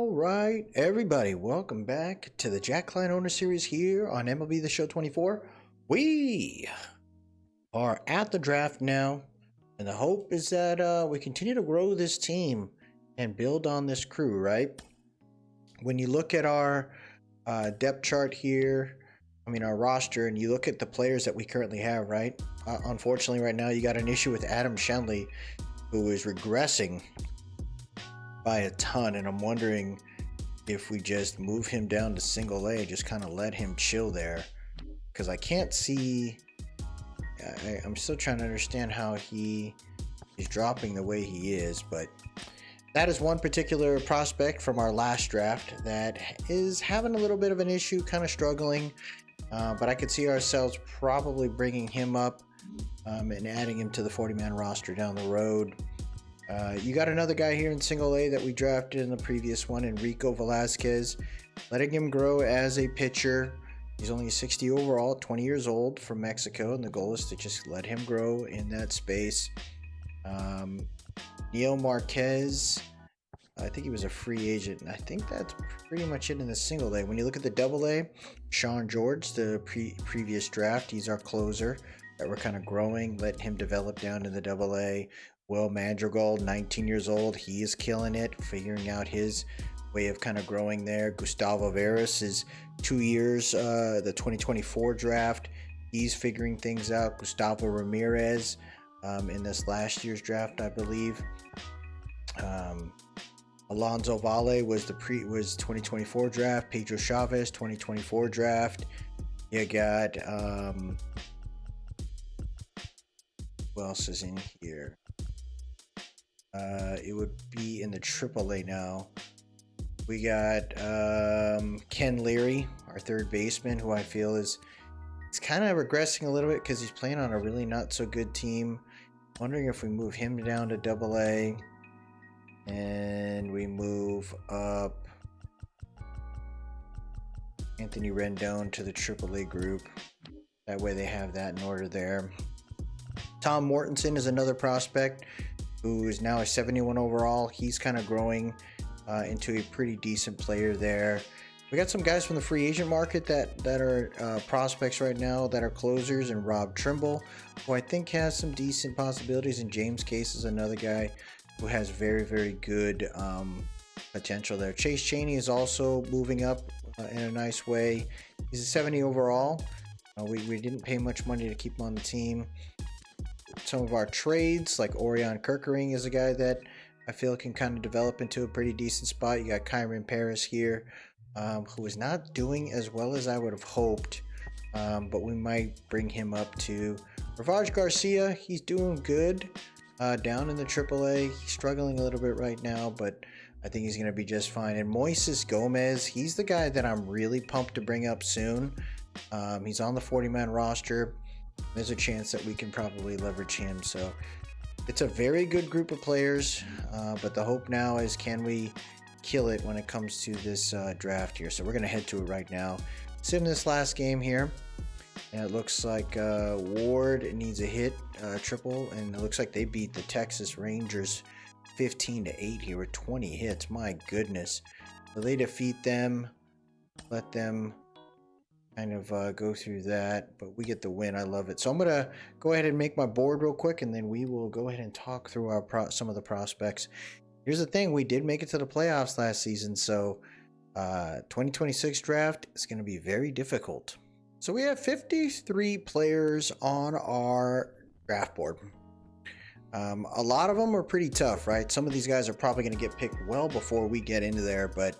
All right, everybody, welcome back to the Klein Owner Series here on MLB The Show 24. We are at the draft now, and the hope is that we continue to grow this team and build on this crew, right? When you look at our depth chart here, our roster, and you look at the players that we currently have, right? Unfortunately, right now, you got an issue with Adam Shenley, who is regressing by a ton, and I'm wondering if we just move him down to single A, just kind of let him chill there, because I can't see. I'm still trying to understand how he is dropping the way he is, but that is one particular prospect from our last draft that is having a little bit of an issue, kind of struggling, but I could see ourselves probably bringing him up and adding him to the 40-man roster down the road. You got another guy here in single A that we drafted in the previous one, Enrico Velasquez, letting him grow as a pitcher. He's only 60 overall, 20 years old, from Mexico, and the goal is to just let him grow in that space. Neil Marquez, I think he was a free agent, and I think that's pretty much it in the single A. When you look at the double A, Sean George, the previous draft, he's our closer that we're kind of growing, letting him develop down in the double A. Will Madrigal, 19 years old, he is killing it, figuring out his way of kind of growing there. Gustavo Veras is 2 years, the 2024 draft. He's figuring things out. Gustavo Ramirez in this last year's draft, I believe. Alonzo Valle was 2024 draft. Pedro Chavez, 2024 draft. You got who else is in here? It would be in the AAA now. We got Ken Leary, our third baseman, who I feel is kind of regressing a little bit because he's playing on a really not so good team. Wondering if we move him down to AA and we move up Anthony Rendon to the AAA group. That way they have that in order there. Tom Mortensen is another prospect who is now a 71 overall. He's kind of growing into a pretty decent player there. We got some guys from the free agent market that are prospects right now that are closers, and Rob Trimble, who I think has some decent possibilities, and James Case is another guy who has very, very good potential there. Chase Chaney is also moving up in a nice way. He's a 70 overall. We didn't pay much money to keep him on the team. Some of our trades, like Orion Kirkering, is a guy that I feel can kind of develop into a pretty decent spot. You got Kyron Paris here, who is not doing as well as I would have hoped, but we might bring him up to Ravage Garcia. He's doing good down in the AAA. He's struggling a little bit right now, but I think he's going to be just fine. And Moises Gomez, he's the guy that I'm really pumped to bring up soon. He's on the 40-man roster. There's a chance that we can probably leverage him. So it's a very good group of players, but the hope now is, can we kill it when it comes to this draft here? So we're going to head to it right now. It's in this last game here, and it looks like Ward needs a hit, triple, and it looks like they beat the Texas Rangers 15-8 here with 20 hits. My goodness. So they defeat them, let them kind of go through that, but we get the win. I love it. So I'm gonna go ahead and make my board real quick, and then we will go ahead and talk through our some of the prospects. Here's the thing: we did make it to the playoffs last season, so 2026 draft is going to be very difficult. So we have 53 players on our draft board. A lot of them are pretty tough, right? Some of these guys are probably going to get picked well before we get into there, but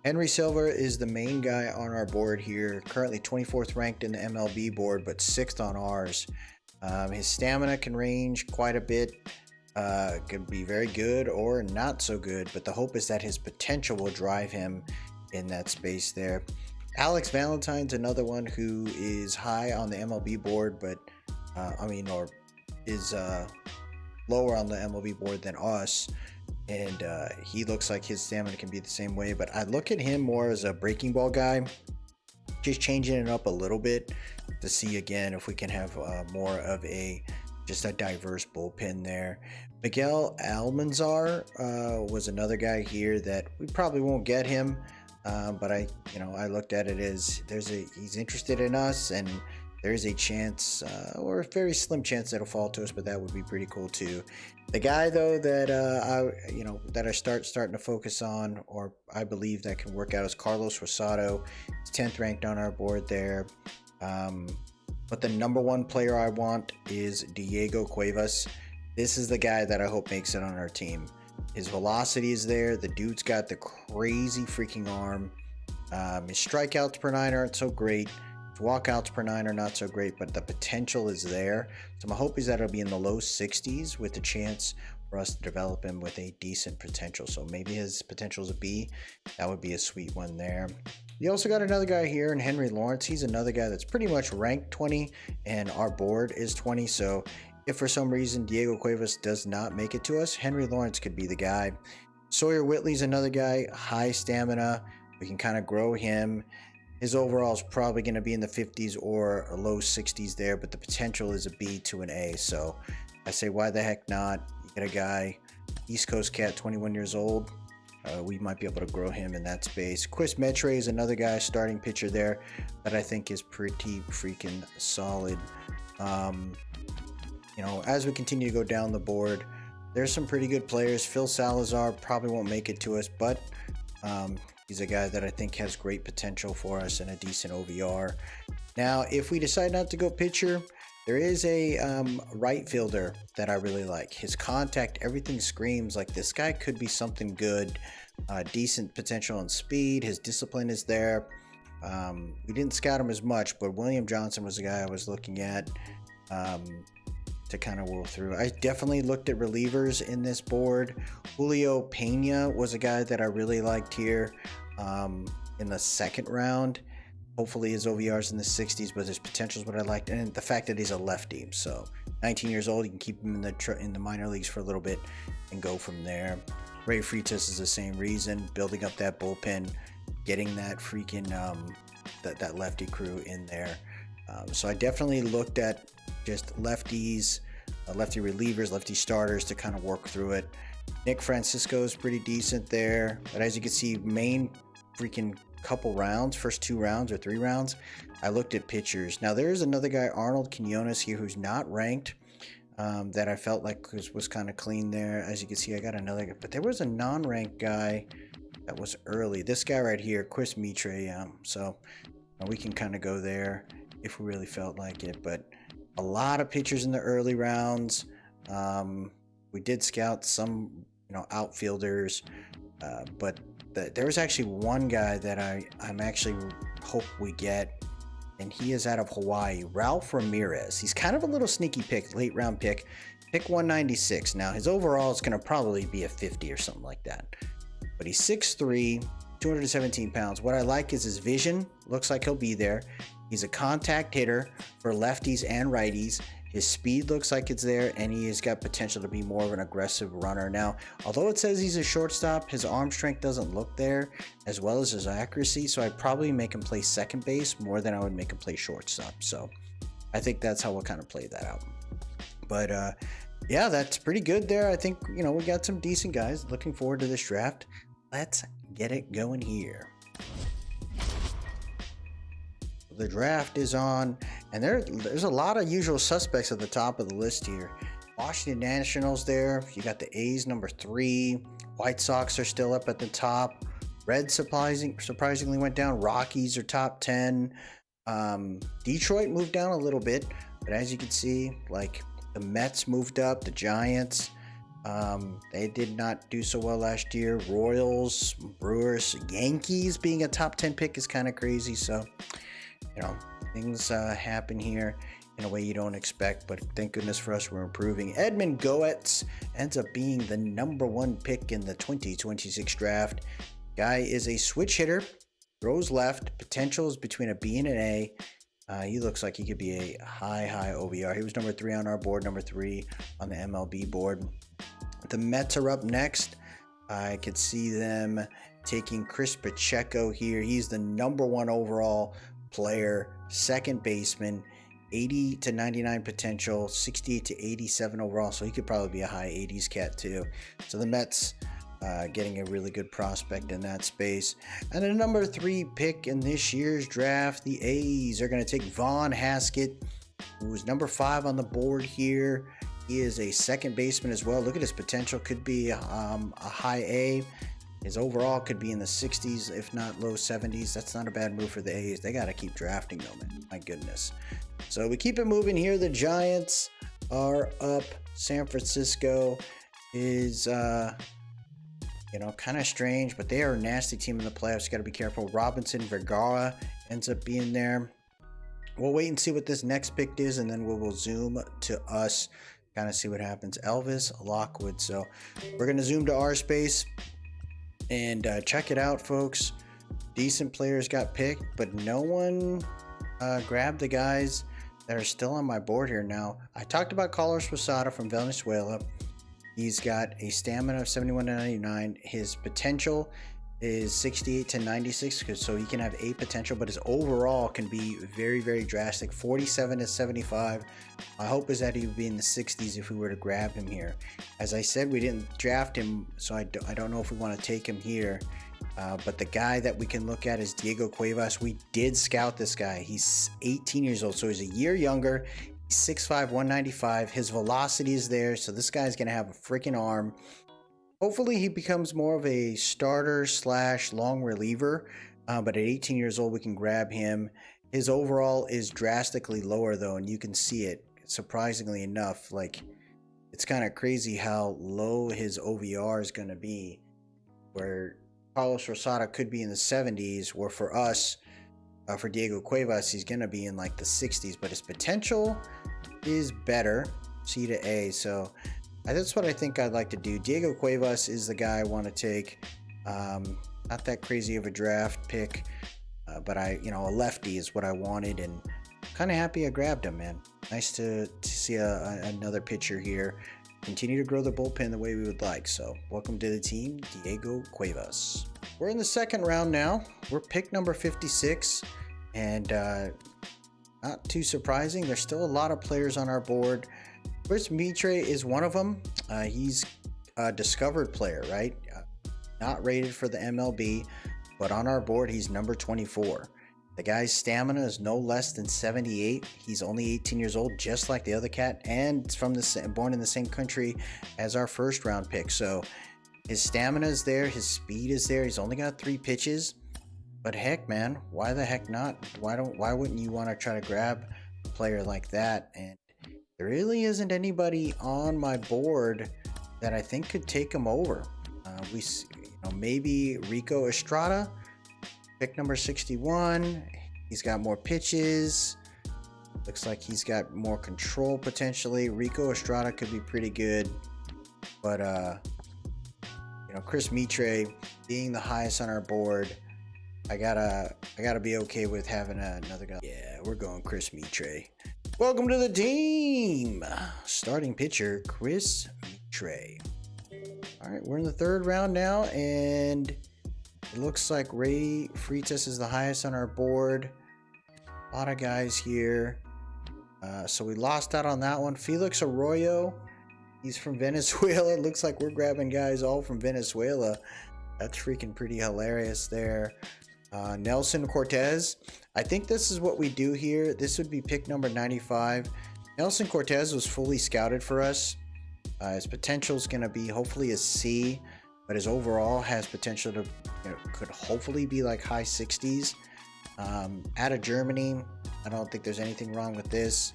Henry Silva is the main guy on our board here, currently 24th ranked in the MLB board, but 6th on ours. His stamina can range quite a bit, could be very good or not so good, but the hope is that his potential will drive him in that space there. Alex Valentine's another one who is high on the MLB board, but or is lower on the MLB board than us. And he looks like his stamina can be the same way, but I look at him more as a breaking ball guy, just changing it up a little bit to see again if we can have more of just a diverse bullpen there. Miguel Almanzar was another guy here that we probably won't get him, but I looked at it as he's interested in us, and there's a chance, or a very slim chance, that'll fall to us, but that would be pretty cool too. The guy though that that I starting to focus on, or I believe that can work out, is Carlos Rosado. He's 10th ranked on our board there. But the number one player I want is Diego Cuevas. This is the guy that I hope makes it on our team. His velocity is there. The dude's got the crazy freaking arm. His strikeouts per nine aren't so great. His walkouts per nine are not so great, but the potential is there. So my hope is that it'll be in the low 60s with the chance for us to develop him with a decent potential. So maybe his potential is a B. That would be a sweet one there. You also got another guy here in Henry Lawrence. He's another guy that's pretty much ranked 20, and our board is 20. So if for some reason Diego Cuevas does not make it to us, Henry Lawrence could be the guy. Sawyer Whitley's another guy, high stamina. We can kind of grow him. His overall is probably going to be in the 50s or low 60s there, but the potential is a B to an A. So I say, why the heck not? You get a guy, East Coast cat, 21 years old. We might be able to grow him in that space. Chris Metre is another guy, starting pitcher there, that I think is pretty freaking solid. As we continue to go down the board, there's some pretty good players. Phil Salazar probably won't make it to us, but he's a guy that I think has great potential for us and a decent OVR. Now, if we decide not to go pitcher, there is a right fielder that I really like. His contact, everything screams like this guy could be something good. Decent potential and speed. His discipline is there. We didn't scout him as much, but William Johnson was the guy I was looking at to kind of whirl through. I definitely looked at relievers in this board. Julio Pena was a guy that I really liked here in the second round. Hopefully his OVR is in the 60s, but his potential is what I liked, and the fact that he's a lefty. So 19 years old, you can keep him in the minor leagues for a little bit and go from there. Ray Freitas is the same reason, building up that bullpen, getting that freaking that lefty crew in there. So I definitely looked at just lefties, lefty relievers, lefty starters to kind of work through it. Nick Francisco is pretty decent there, but as you can see, main freaking couple rounds, first 2 rounds or 3 rounds, I looked at pitchers. Now there is another guy, Arnold Quinones here, who's not ranked, that I felt like was kind of clean there. As you can see, I got another guy, but there was a non-ranked guy that was early. This guy right here, Chris Mitre. So we can kind of go there if we really felt like it, but a lot of pitchers in the early rounds. We did scout some, outfielders, but there was actually one guy that I'm actually hope we get, and he is out of Hawaii, Ralph Ramirez. He's kind of a little sneaky pick, late round pick 196. Now his overall is going to probably be a 50 or something like that, but he's 6'3", 217 pounds. What I like is his vision. Looks like he'll be there. He's a contact hitter for lefties and righties. His speed looks like it's there, and he has got potential to be more of an aggressive runner. Now, although it says he's a shortstop, his arm strength doesn't look there, as well as his accuracy, so I'd probably make him play second base more than I would make him play shortstop. So I think that's how we'll kind of play that out. But yeah, that's pretty good there. I think, we got some decent guys. Looking forward to this draft. Let's get it going here. The draft is on, and there's a lot of usual suspects at the top of the list here. Washington Nationals there. You got the A's number 3. White Sox are still up at the top. Reds surprisingly went down. Rockies are top 10. Detroit moved down a little bit, but as you can see, like the Mets moved up, the Giants, they did not do so well last year. Royals, Brewers, Yankees being a top 10 pick is kind of crazy. So things happen here in a way you don't expect, but thank goodness for us, we're improving. Edmund Goetz ends up being the number 1 pick in the 2026 draft. Guy is a switch hitter, throws left, potential is between a B and an A. He looks like he could be a high OVR. He was number 3 on our board, number 3 on the MLB board. The Mets are up next. I could see them taking Chris Pacheco here. He's the number 1 overall player, second baseman, 80 to 99 potential, 68 to 87 overall. So he could probably be a high 80s cat too. So the Mets getting a really good prospect in that space. And the number 3 pick in this year's draft, the A's are going to take Vaughn Haskett, who's number 5 on the board here. He is a second baseman as well. Look at his potential. Could be a high A. His overall could be in the 60s, if not low 70s. That's not a bad move for the A's. They got to keep drafting though, man. My goodness. So we keep it moving here. The Giants are up. San Francisco is, kind of strange, but they are a nasty team in the playoffs. You got to be careful. Robinson Vergara ends up being there. We'll wait and see what this next pick is, and then we will zoom to us, kind of see what happens. Elvis Lockwood. So we're going to zoom to our space and check it out, folks. Decent players got picked, but no one grabbed the guys that are still on my board here now. I talked about Carlos Posada from Venezuela. He's got a stamina of 71 to 99. His potential is 68 to 96, so he can have a potential, but his overall can be very, very drastic. 47 to 75. My hope is that he would be in the 60s if we were to grab him here. As I said, we didn't draft him, so I don't know if we want to take him here. But the guy that we can look at is Diego Cuevas. We did scout this guy. He's 18 years old, so he's a year younger. He's 6'5", 195. His velocity is there, so this guy's going to have a freaking arm. Hopefully he becomes more of a starter / long reliever, but at 18 years old we can grab him. His overall is drastically lower though, and you can see it, surprisingly enough. Like, it's kind of crazy how low his OVR is going to be, where Carlos Rosada could be in the 70s, where for us, for Diego Cuevas, he's going to be in like the 60s, but his potential is better, C to A. So that's what I think I'd like to do. Diego Cuevas is the guy I want to take. Not that crazy of a draft pick, but a lefty is what I wanted, and kind of happy I grabbed him, man. Nice to see another pitcher here. Continue to grow the bullpen the way we would like. So welcome to the team, Diego Cuevas. We're in the second round now. We're pick number 56, and not too surprising, there's still a lot of players on our board. Chris Mitre is one of them. He's a discovered player, right? Not rated for the MLB, but on our board, he's number 24. The guy's stamina is no less than 78. He's only 18 years old, just like the other cat, and born in the same country as our first round pick. So his stamina is there, his speed is there. He's only got 3 pitches, but heck, man, why the heck not? Why wouldn't you want to try to grab a player like that? And there really isn't anybody on my board that I think could take him over. Maybe Rico Estrada, pick number 61. He's got more pitches. Looks like he's got more control potentially. Rico Estrada could be pretty good, but Chris Mitre being the highest on our board, I gotta be okay with having another guy. Yeah, we're going Chris Mitre. Welcome to the team. Starting pitcher Chris Mitre. All right, we're in the third round now, and it looks like Ray Freitas is the highest on our board. A lot of guys here. So we lost out on that one. Felix Arroyo, he's from Venezuela. It looks like we're grabbing guys all from Venezuela. That's freaking pretty hilarious there. Nelson Cortez. I think this is what we do here. This would be pick number 95. Nelson Cortez was fully scouted for us. His potential is going to be hopefully a C, but his overall has potential to could hopefully be like high 60s. Out of Germany, I don't think there's anything wrong with this.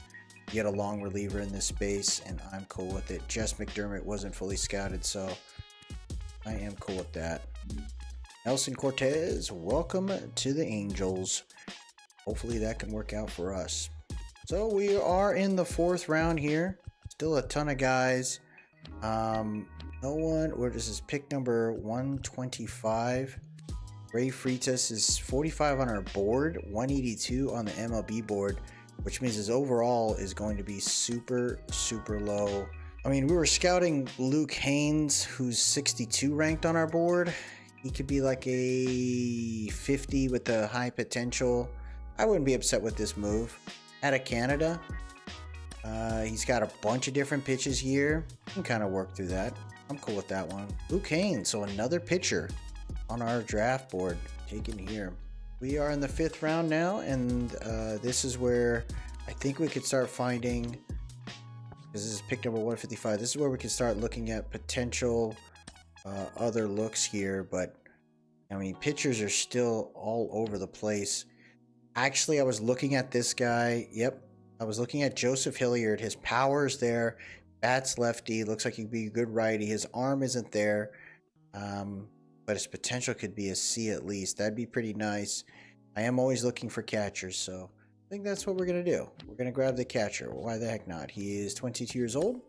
You get a long reliever in this space, and I'm cool with it. Jess McDermott wasn't fully scouted, so I am cool with that. Nelson Cortez, welcome to the Angels. Hopefully that can work out for us. So we are in the fourth round here. Still a ton of guys. No one, where this is pick number 125. Ray Freitas is 45 on our board, 182 on the MLB board, which means his overall is going to be super, super low. I mean, we were scouting Luke Haynes, who's 62 ranked on our board. He could be like a 50 with a high potential. I wouldn't be upset with this move. out of Canada. He's got a bunch of different pitches here. You can kind of work through that. I'm cool with that one. Luke Haynes, so another pitcher on our draft board taken here. We are in the 5th round now, and this is where I think we could start finding, because this is pick number 155, this is where we can start looking at potential other looks here. But I mean, pitchers are still all over the place. Actually, I was looking at this guy. Yep, I was looking at Joseph Hilliard. His power's there. Bats lefty. Looks like he'd be a good righty. His arm isn't there. But his potential could be a C at least. That'd be pretty nice. I am always looking for catchers, so I think that's what we're going to do. We're going to grab the catcher. Why the heck not? He is 22 years old.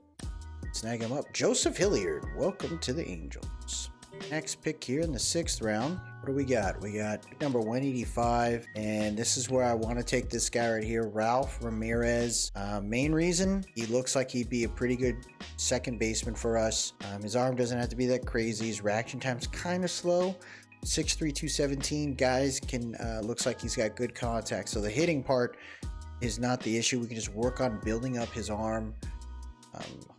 Snag him up. Joseph Hilliard, welcome to the Angels. Next pick here in the 6th round. What do we got? We got number 185, and this is where I want to take this guy right here, Ralph Ramirez. Main reason, he looks like he'd be a pretty good second baseman for us. His arm doesn't have to be that crazy. His reaction time's kind of slow. 6'3", 217. Guys can looks like he's got good contact. So the hitting part is not the issue. We can just work on building up his arm.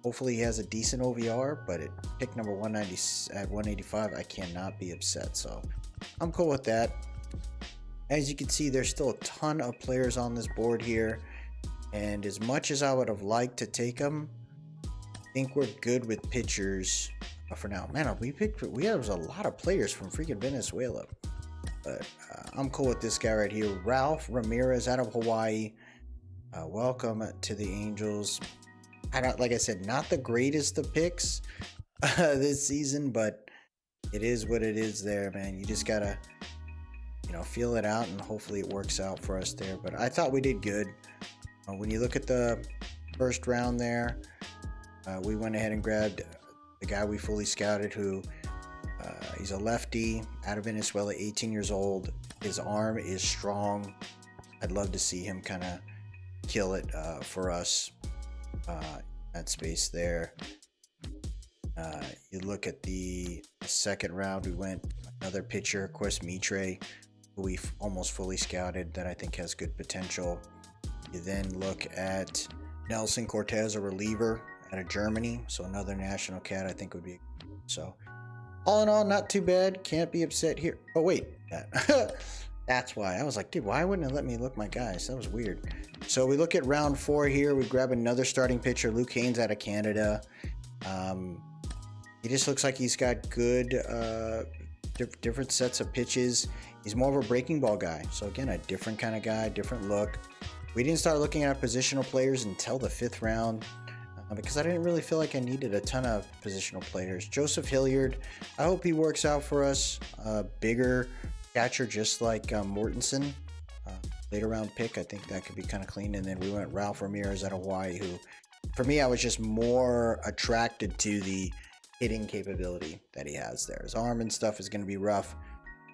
Hopefully he has a decent OVR, but at pick number 190 at 185, I cannot be upset. So I'm cool with that. As you can see, there's still a ton of players on this board here, and as much as I would have liked to take them, I think we're good with pitchers for now. Man, there was a lot of players from freaking Venezuela, but I'm cool with this guy right here, Ralph Ramirez out of Hawaii. Welcome to the Angels. Like I said, not the greatest of picks this season, but it is what it is there, man. You just gotta, feel it out, and hopefully it works out for us there. But I thought we did good. When you look at the 1st round there, we went ahead and grabbed the guy we fully scouted, who he's a lefty out of Venezuela, 18 years old. His arm is strong. I'd love to see him kind of kill it for us. That space there. You look at the 2nd round, we went another pitcher, of course, Mitre, who we almost fully scouted, that I think has good potential. You then look at Nelson Cortez, a reliever out of Germany, so another national cat I think would be. So all in all, not too bad. Can't be upset here. Oh wait, that's why I was like, dude, why wouldn't it let me look my guys? That was weird. So we look at round 4 here. We grab another starting pitcher, Luke Haynes out of Canada. He just looks like he's got good different sets of pitches. He's more of a breaking ball guy. So again, a different kind of guy, different look. We didn't start looking at positional players until the 5th round because I didn't really feel like I needed a ton of positional players. Joseph Hilliard, I hope he works out for us. Bigger catcher, just like Mortensen. Later round pick, I think that could be kind of clean. And then we went Ralph Ramirez out of Hawaii, who, for me, I was just more attracted to the hitting capability that he has there. His arm and stuff is going to be rough,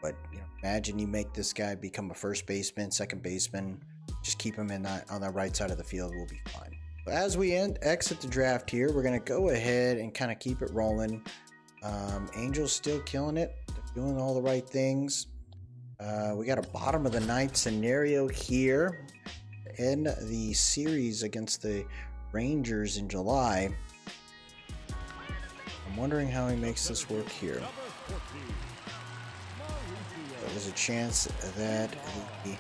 but imagine you make this guy become a first baseman, second baseman. Just keep him on the right side of the field, we'll be fine. But as we exit the draft here, we're going to go ahead and kind of keep it rolling. Angels still killing it. They're doing all the right things. We got a bottom of the 9th scenario here in the series against the Rangers in July. I'm wondering how he makes this work here. There's a chance that the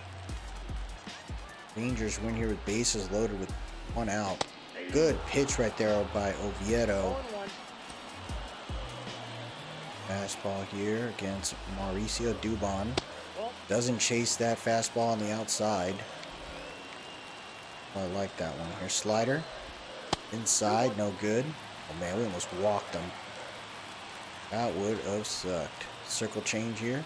Rangers win here with bases loaded with 1 out. Good pitch right there by Oviedo. Fastball here against Mauricio Dubon. Doesn't chase that fastball on the outside. Oh, I like that one here. Slider. Inside, no good. Oh man, we almost walked him. That would have sucked. Circle change here.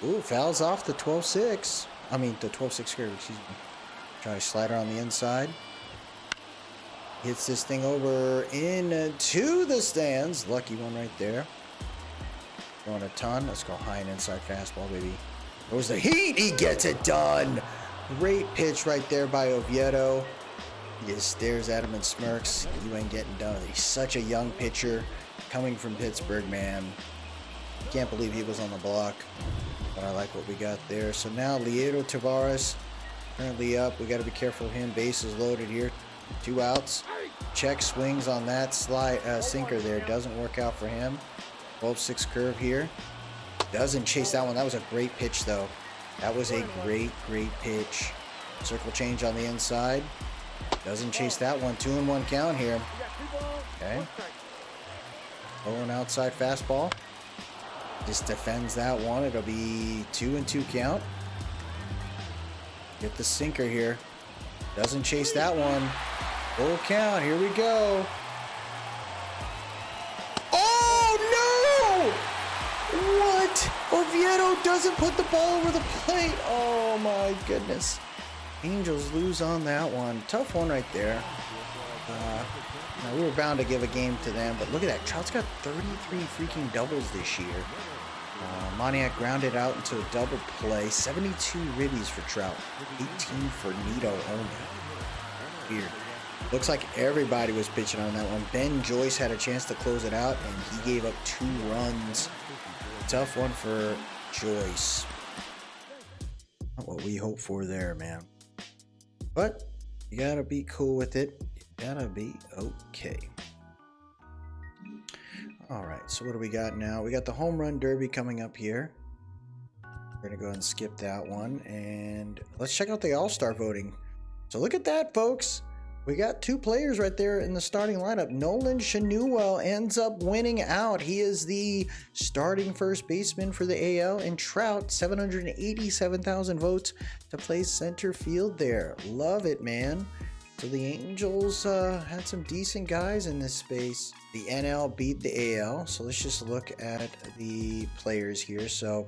Ooh, fouls off the 12-6. I mean, the 12-6 here, excuse me. Try to slider on the inside. Hits this thing over into the stands. Lucky one right there. Throwing a ton. Let's go high and inside fastball, baby. Goes the heat. He gets it done. Great pitch right there by Oviedo. He just stares at him and smirks. You ain't getting done. He's such a young pitcher coming from Pittsburgh, man. Can't believe he was on the block. But I like what we got there. So now Leito Tavares currently up. We got to be careful of him. Bases loaded here. 2 outs. Check swings on that sinker there. Doesn't work out for him. 12-6 curve here. Doesn't chase that one. That was a great pitch, though. That was a great pitch. Circle change on the inside. Doesn't chase that one. 2-1 count here. Okay. Low and outside fastball. Just defends that one. It'll be 2-2 count. Get the sinker here. Doesn't chase that one. Full count. Here we go. Oh, no! What? Oviedo doesn't put the ball over the plate. Oh, my goodness. Angels lose on that one. Tough one right there. We were bound to give a game to them, but look at that. Trout's got 33 freaking doubles this year. Moniak grounded out into a double play. 72 ribbies for Trout. 18 for Nito only. Weird. Looks like everybody was pitching on that one. Ben Joyce had a chance to close it out, and he gave up 2 runs. Tough one for Joyce. Not what we hoped for there, man. But you gotta be cool with it. You gotta be okay. All right, so what do we got now? We got the home run derby coming up here. We're gonna go ahead and skip that one, and let's check out the all-star voting. So look at that, folks. We got 2 players right there in the starting lineup. Nolan Schanuel ends up winning out. He is the starting first baseman for the AL, and Trout, 787,000 votes to play center field there. Love it, man. So the Angels had some decent guys in this space. The NL beat the AL, so let's just look at the players here. So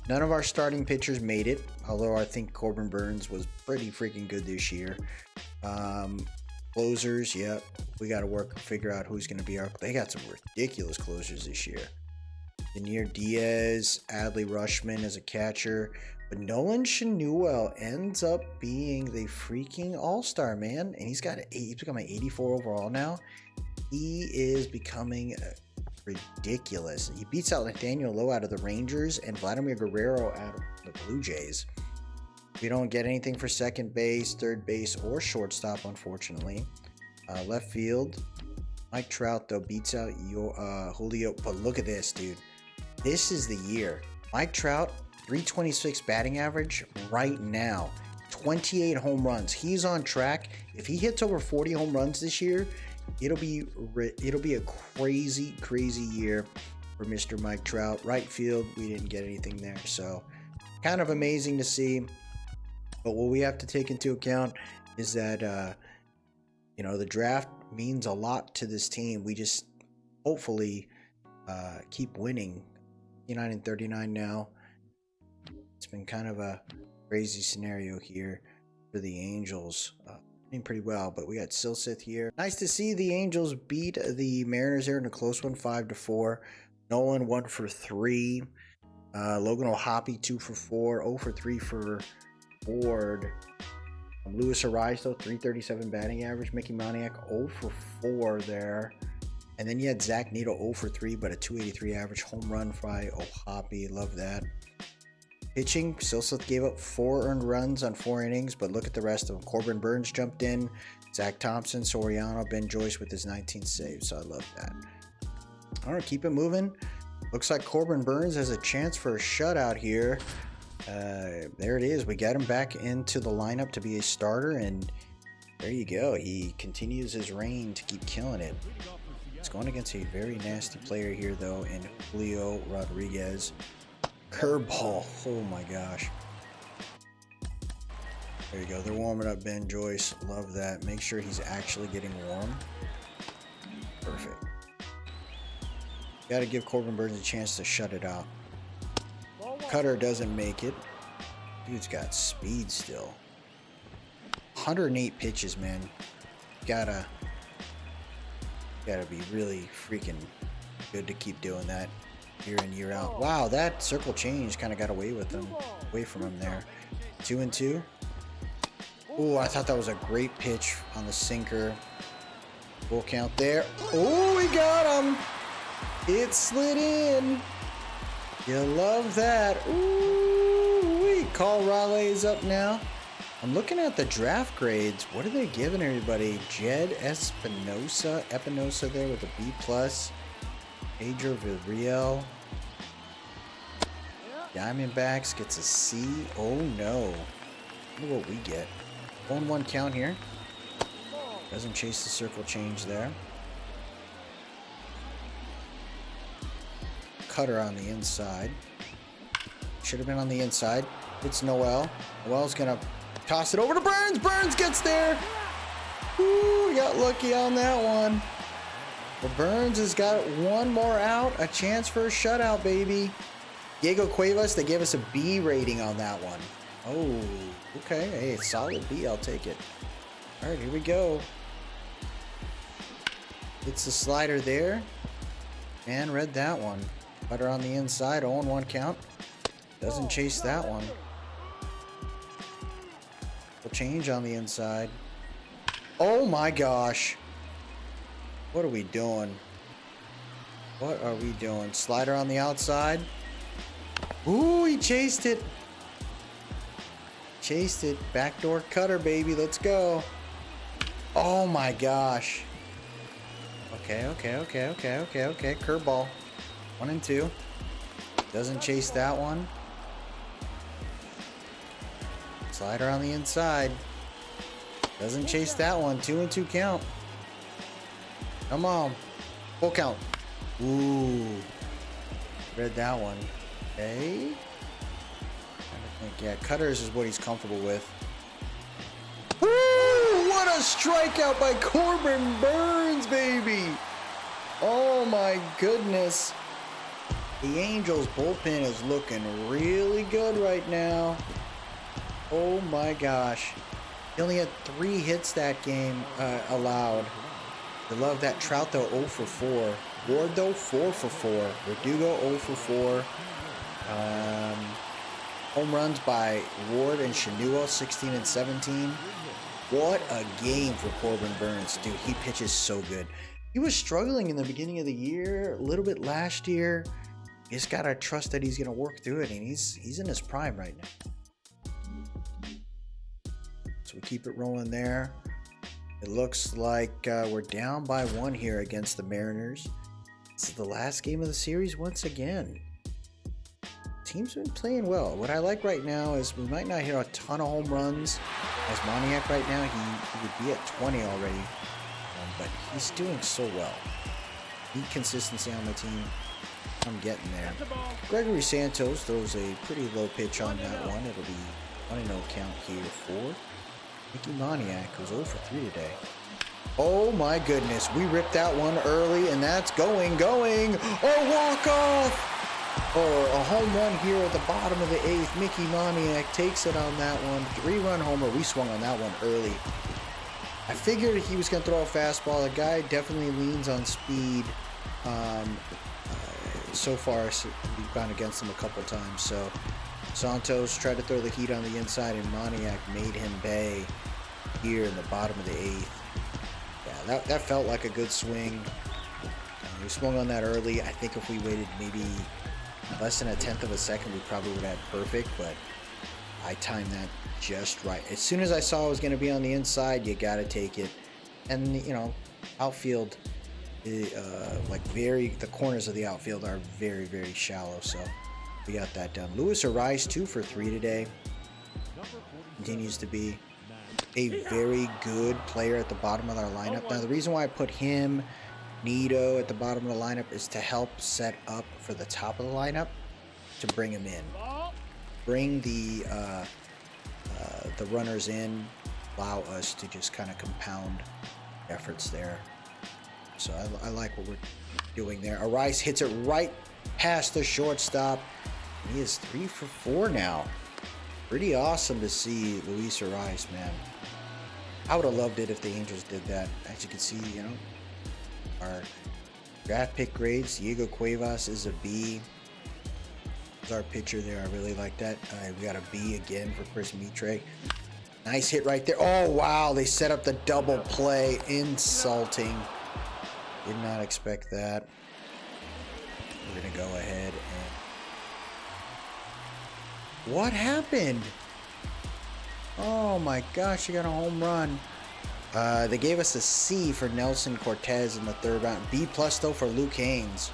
none of our starting pitchers made it, although I think Corbin Burns was pretty freaking good this year. Closers, yeah, we got to figure out who's going to be our. They got some ridiculous closers this year. Denier Diaz, Adley Rushman as a catcher, but Nolan Schanuel ends up being the freaking all-star, man, and he's becoming 84 overall now. He is becoming ridiculous. He beats out Nathaniel Lowe out of the Rangers and Vladimir Guerrero out of the Blue Jays. We don't get anything for second base, third base, or shortstop, unfortunately. Left field, Mike Trout, though, beats out Julio. But look at this, dude. This is the year. Mike Trout, 326 batting average right now. 28 home runs. He's on track. If he hits over 40 home runs this year, it'll be a crazy year for Mr. Mike Trout. Right field, we didn't get anything there. So kind of amazing to see. But what we have to take into account is that, the draft means a lot to this team. We just hopefully keep winning. 39-39 now. It's been kind of a crazy scenario here for the Angels. Doing pretty well, but we got Silseth here. Nice to see the Angels beat the Mariners there in a close one, 5-4. Nolan 1 for 3. Logan O'Hoppe 2 for 4. 0 for 3 for Ford. Luis Arizo, 337 batting average. Mickey Moniak 0 for 4 there. And then you had Zach Neto 0 for 3, but a 283 average. Home run by O'Hoppe. Love that. Pitching, Silseth gave up 4 earned runs on 4 innings, but look at the rest of them. Corbin Burns jumped in. Zach Thompson, Soriano, Ben Joyce with his 19 saves, so I love that. All right, keep it moving. Looks like Corbin Burns has a chance for a shutout here. There it is. We got him back into the lineup to be a starter, and there you go. He continues his reign to keep killing it. It's going against a very nasty player here, though, in Julio Rodriguez. Curveball. Oh, my gosh. There you go. They're warming up Ben Joyce. Love that. Make sure he's actually getting warm. Perfect. Got to give Corbin Burns a chance to shut it out. Cutter doesn't make it. Dude's got speed still. 108 pitches, man. Gotta be really freaking good to keep doing that year in, year out. Wow, that circle change kind of got away from him there. 2-2. Oh, I thought that was a great pitch on the sinker. Full count there. Oh, we got him. It slid in. You love that. Ooh, Carl Raleigh's up now. I'm looking at the draft grades. What are they giving everybody? Jed Espinosa there with a B+. Pedro Villarreal. Diamondbacks gets a C. Oh no. Look what we get. 1-1 count here. Doesn't chase the circle change there. Cutter on the inside. Should have been on the inside. It's Noel. Noel's gonna toss it over to Burns. Burns gets there. Ooh, got lucky on that one. But Burns has got one more out. A chance for a shutout, baby. Diego Cuevas, they gave us a B rating on that one. Oh, okay. Hey, it's solid B. I'll take it. All right, here we go. It's the slider there. And read that one. Cutter on the inside. 0-1 count. Doesn't chase that one. Change on the inside. Oh my gosh. What are we doing? What are we doing? Slider on the outside. Ooh, he chased it. Chased it. Backdoor cutter, baby. Let's go. Oh my gosh. Okay. Curveball. 1 and 2. Doesn't chase that one. Slider on the inside. Doesn't chase that one. 2-2 count. Come on. Full count. Ooh. Read that one. Okay. I think, yeah, cutters is what he's comfortable with. Ooh, what a strikeout by Corbin Burns, baby. Oh my goodness. The Angels bullpen is looking really good right now. Oh my gosh. He only had 3 hits that game allowed. I love that. Trout though 0 for 4. Ward though 4 for 4. Verdugo 0 for 4. Home runs by Ward and Chenua 16 and 17. What a game for Corbin Burns. Dude, he pitches so good. He was struggling in the beginning of the year, a little bit last year. You just gotta trust that he's gonna work through it, and he's in his prime right now. So we keep it rolling there. It looks like we're down by 1 here against the Mariners. This is the last game of the series once again. Team's been playing well. What I like right now is we might not hit a ton of home runs. As Moniak right now, he would be at 20 already. But he's doing so well. Need consistency on the team. I'm getting there. Gregory Santos throws a pretty low pitch on that one. It'll be 1-0 count here for Mickey Moniak, who's 0 for 3 today. Oh my goodness, we ripped that one early, and that's going. Oh, walk-off! Or a home run here at the bottom of the 8th. Mickey Moniak takes it on that one. 3-run homer. We swung on that one early. I figured he was going to throw a fastball. The guy definitely leans on speed. So far, we've gone against him a couple times. So Santos tried to throw the heat on the inside, and Moniak made him bay here in the bottom of the 8th. Yeah, that felt like a good swing. We swung on that early. I think if we waited maybe less than 1/10 of a second, we probably would have had perfect, but I timed that just right. As soon as I saw it was going to be on the inside, you got to take it. And, you know, outfield, the corners of the outfield are very, very shallow, so we got that done. Luis Ariz 2 for 3 today. Continues to be a very good player at the bottom of our lineup. Now, the reason why I put him, Nito at the bottom of the lineup is to help set up for the top of the lineup to bring him in. Bring the runners in, allow us to just kind of compound efforts there. So I like what we're doing there. Ariz hits it right past the shortstop. He is 3 for 4 now. Pretty awesome to see Luis Ariz, man. I would have loved it if the Angels did that. As you can see, you know, our draft pick grades, Diego Cuevas is a B. There's our pitcher there. I really like that. We got a B again for Chris Mitre. Nice hit right there. Oh, wow. They set up the double play. Insulting. Did not expect that. We're going to go ahead and... What happened? Oh my gosh, you got a home run. They gave us a C for Nelson Cortez in the 3rd round. B+ though for Luke Haynes.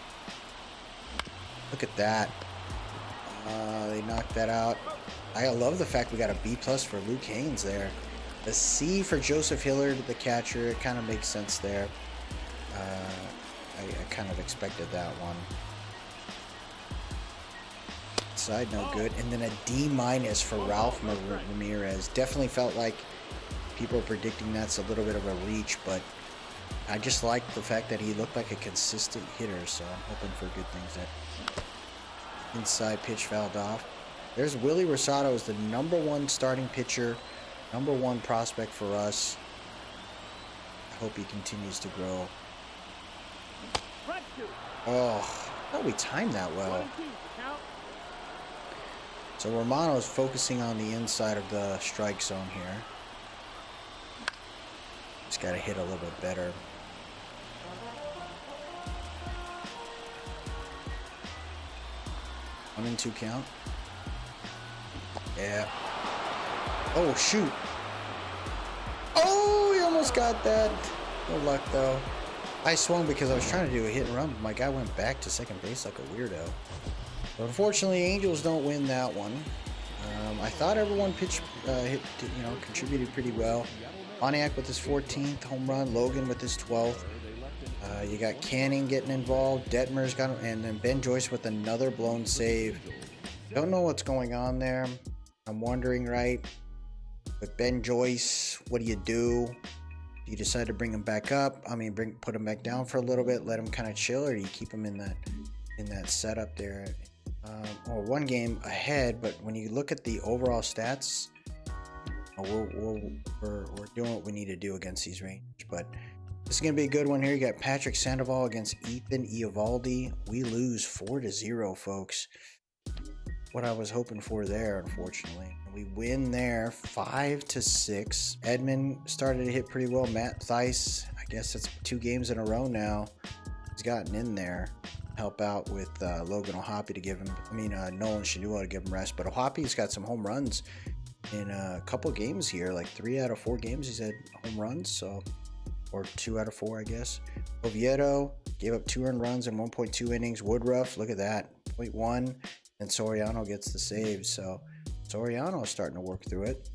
Look at that. They knocked that out. I love the fact we got a B+ for Luke Haynes there. A C for Joseph Hillard, the catcher. It kind of makes sense there. I kind of expected that one. Side no good. And then a D- for Ralph Ramirez. Definitely felt like people are predicting that's a little bit of a reach, but I just like the fact that he looked like a consistent hitter, so I'm hoping for good things there. Inside pitch fouled off. There's Willie Rosado, is the #1 starting pitcher, #1 prospect for us. I hope he continues to grow. Oh, I thought we timed that well. So Romano's focusing on the inside of the strike zone here. He's got to hit a little bit better. One and 2 count. Yeah. Oh, shoot. Oh, he almost got that. No luck, though. I swung because I was trying to do a hit and run, but my guy went back to second base like a weirdo. But unfortunately, Angels don't win that one. I thought everyone contributed pretty well. Moniak with his 14th home run, Logan with his 12th. You got Canning getting involved, Detmer's got him, and then Ben Joyce with another blown save. Don't know what's going on there. I'm wondering, right? With Ben Joyce, what do? Do you decide to bring him back up? I mean, put him back down for a little bit, let him kind of chill, or do you keep him in that setup there? Or one game ahead, but when you look at the overall stats, we're doing what we need to do against these Rangers. But this is going to be a good one here. You got Patrick Sandoval against Ethan Eovaldi. We lose 4-0, folks. What I was hoping for there, unfortunately. We win there 5-6. Edmund started to hit pretty well. Matt Theis, I guess it's 2 games in a row now. He's gotten in there. Help out with Logan O'Hoppe to give him, Nolan Shadua to give him rest. But O'Hoppe's got some home runs in a couple games here, like 3 out of 4 games he's had home runs, so, or 2 out of 4, I guess. Oviedo gave up 2 earned runs in 1.2 innings. Woodruff, look at that, 0.1, and Soriano gets the save. So Soriano is starting to work through it,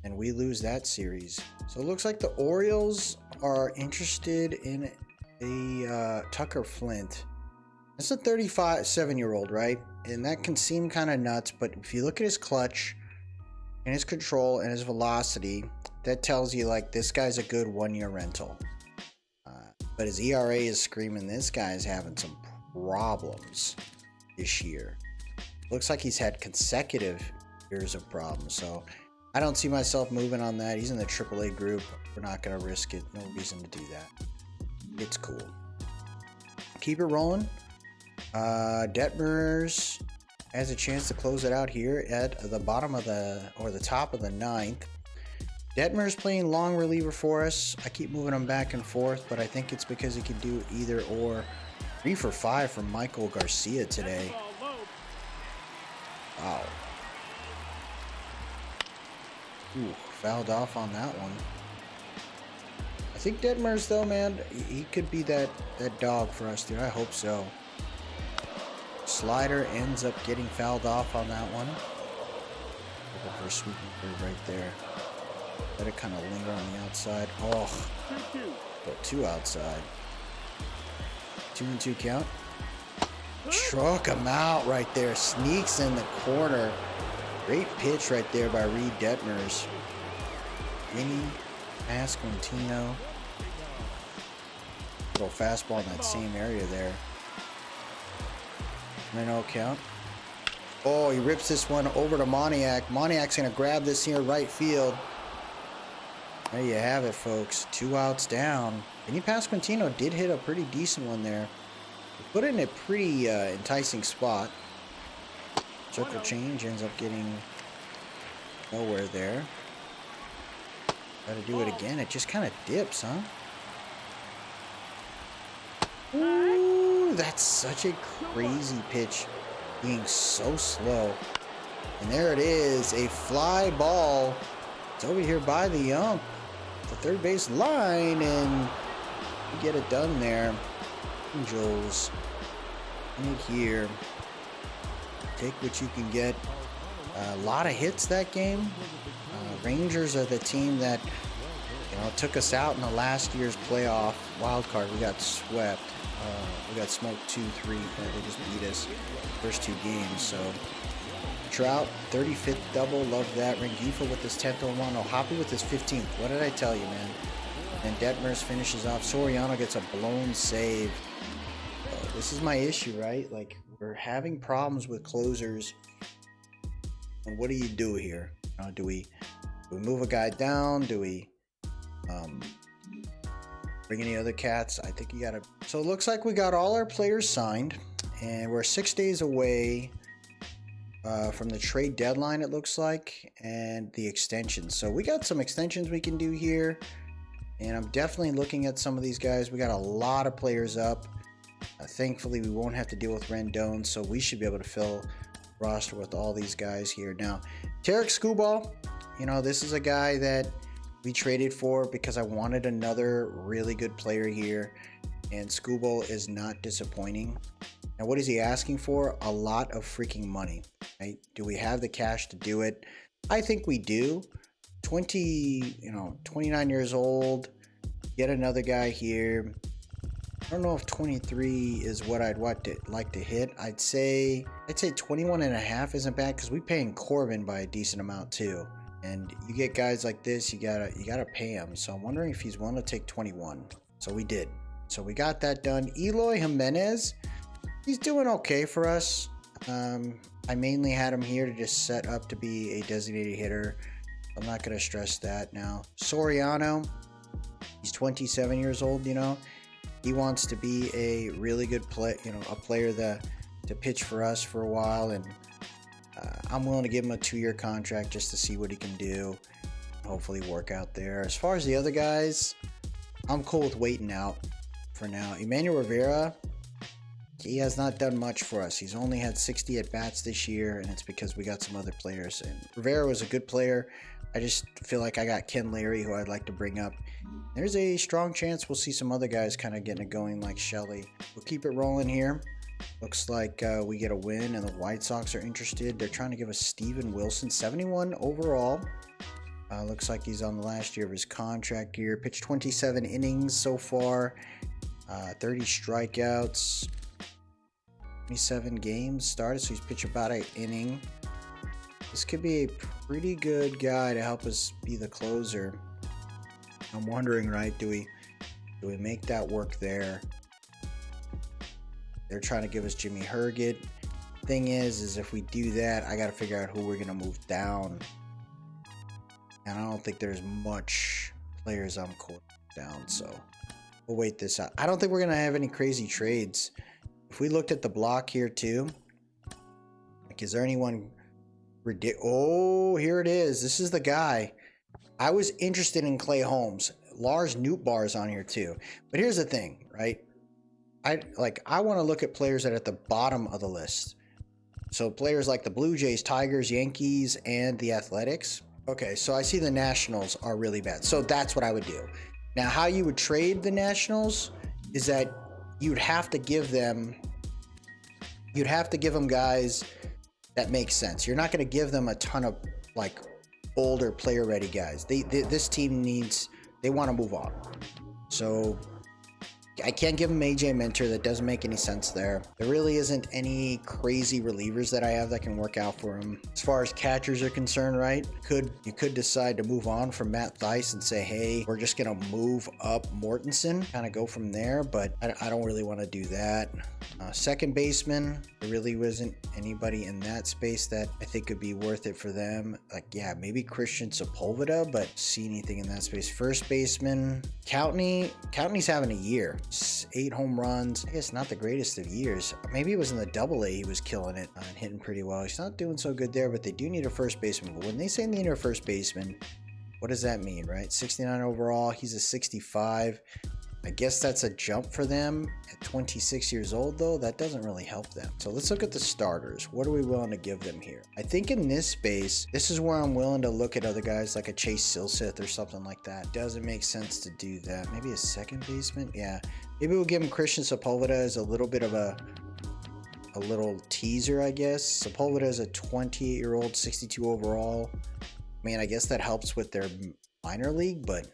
and we lose that series. So it looks like the Orioles are interested in a Tucker Flint. That's a 37-year-old, right? And that can seem kind of nuts, but if you look at his clutch and his control and his velocity, that tells you, like, this guy's a good 1-year rental. But his ERA is screaming this guy's having some problems this year. Looks like he's had consecutive years of problems, so I don't see myself moving on that. He's in the AAA group. We're not going to risk it. No reason to do that. It's cool. Keep it rolling. Detmers has a chance to close it out here at the bottom of the top of the 9th. Detmer's playing long reliever for us. I keep moving him back and forth, but I think it's because he can do either or. 3 for 5 from Michael Garcia today. Wow. Ooh, fouled off on that one. I think Detmers, though, man, he could be that dog for us, dude. I hope so. Slider ends up getting fouled off on that one. Looking for a sweeping curve right there. Let it kind of linger on the outside. Oh, got 2 outside. 2-2 count. Struck him out right there. Sneaks in the corner. Great pitch right there by Reed Detmers. Vinny Pasquantino. Little fastball in that same area there. 9-0 count. Oh, he rips this one over to Moniak. Moniak's going to grab this here right field. There you have it, folks. 2 outs down. Vinny Pasquantino did hit a pretty decent one there. He put it in a pretty enticing spot. Circle change, ends up getting nowhere there. Got to do it again. It just kind of dips, huh? Ooh, that's such a crazy pitch, being so slow. And there it is, a fly ball It's over here by the ump, the third base line, and we get it done there. Angels, in here. Take what you can get. A lot of hits that game. Rangers are the team that took us out in the last year's playoff wild card. We got swept. We got smoked 2-3. They just beat us first 2 games. So Trout, 35th double, love that. Rengifo with his 10th home run. Hoppy with his 15th. What did I tell you, man? And Detmers finishes off. Soriano gets a blown save. This is my issue, right? Like, we're having problems with closers. And what do you do here? Do we move a guy down? Do we bring any other cats? I think you gotta. So it looks like we got all our players signed, and we're 6 days away from the trade deadline, it looks like, and the extensions. So we got some extensions we can do here, and I'm definitely looking at some of these guys. We got a lot of players up. Thankfully, we won't have to deal with Rendon, so we should be able to fill roster with all these guys here. Now, Tarek Skubal, this is a guy that we traded for because I wanted another really good player here, and Skubal is not disappointing. Now, what is he asking for? A lot of freaking money, right? Do we have the cash to do it? I think we do. 29 years old, get another guy here. I don't know if 23 is what I'd like to hit. I'd say 21 and a half isn't bad, because we paying Corbin by a decent amount too. And you get guys like this, you gotta pay him. So I'm wondering if he's willing to take 21. So we did. So we got that done. Eloy Jimenez, he's doing okay for us. I mainly had him here to just set up to be a designated hitter. I'm not gonna stress that now. Soriano, he's 27 years old. He wants to be a really good a player to pitch for us for a while, and I'm willing to give him a 2-year contract just to see what he can do. Hopefully work out there. As far as the other guys, I'm cool with waiting out for now. Emmanuel Rivera, he has not done much for us. He's only had 60 at-bats this year, and it's because we got some other players. And Rivera was a good player. I just feel like I got Ken Larry, who I'd like to bring up. There's a strong chance we'll see some other guys kind of getting it going, like Shelley. We'll keep it rolling here. Looks like we get a win, and the White Sox are interested. They're trying to give us Steven Wilson, 71 overall. Looks like he's on the last year of his contract here. Pitched 27 innings so far, 30 strikeouts, 27 games started, so he's pitched about an inning. This could be a pretty good guy to help us be the closer. I'm wondering, right, do we make that work there? They're trying to give us Jimmy Herget. Thing is if we do that, I got to figure out who we're going to move down. And I don't think there's much players I'm cool down, so we'll wait this out. I don't think we're going to have any crazy trades. If we looked at the block here too, like, is there anyone ridiculous? Oh, here it is. This is the guy. I was interested in Clay Holmes. Lars Nootbaar's on here too. But here's the thing, right? I want to look at players that are at the bottom of the list. So players like the Blue Jays, Tigers, Yankees, and the Athletics. Okay, so I see the Nationals are really bad. So that's what I would do. Now, how you would trade the Nationals is that you'd have to give them guys that make sense. You're not going to give them a ton of like older player ready guys. This team they want to move on. So I can't give him AJ Minter. That doesn't make any sense there. There really isn't any crazy relievers that I have that can work out for him. As far as catchers are concerned, right? You could decide to move on from Matt Thaiss and say, hey, we're just going to move up Mortensen, kind of go from there, but I don't really want to do that. Second baseman, there really wasn't anybody in that space that I think could be worth it for them. Like, yeah, maybe Christian Sepulveda, but see anything in that space. First baseman, Coutney's having a year. 8 home runs. I guess not the greatest of years. Maybe it was in the Double-A he was killing it and hitting pretty well. He's not doing so good there, but they do need a first baseman. But when they say they need a first baseman, what does that mean, right? 69 overall. He's a 65. I guess that's a jump for them at 26 years old, though. That doesn't really help them. So let's look at the starters. What are we willing to give them here? I think in this space, this is where I'm willing to look at other guys like a Chase Silseth or something like that. Doesn't make sense to do that. Maybe a second baseman? Yeah. Maybe we'll give him Christian Sepulveda as a little bit of a little teaser, I guess. Sepulveda is a 28-year-old, 62 overall. I mean, I guess that helps with their minor league, but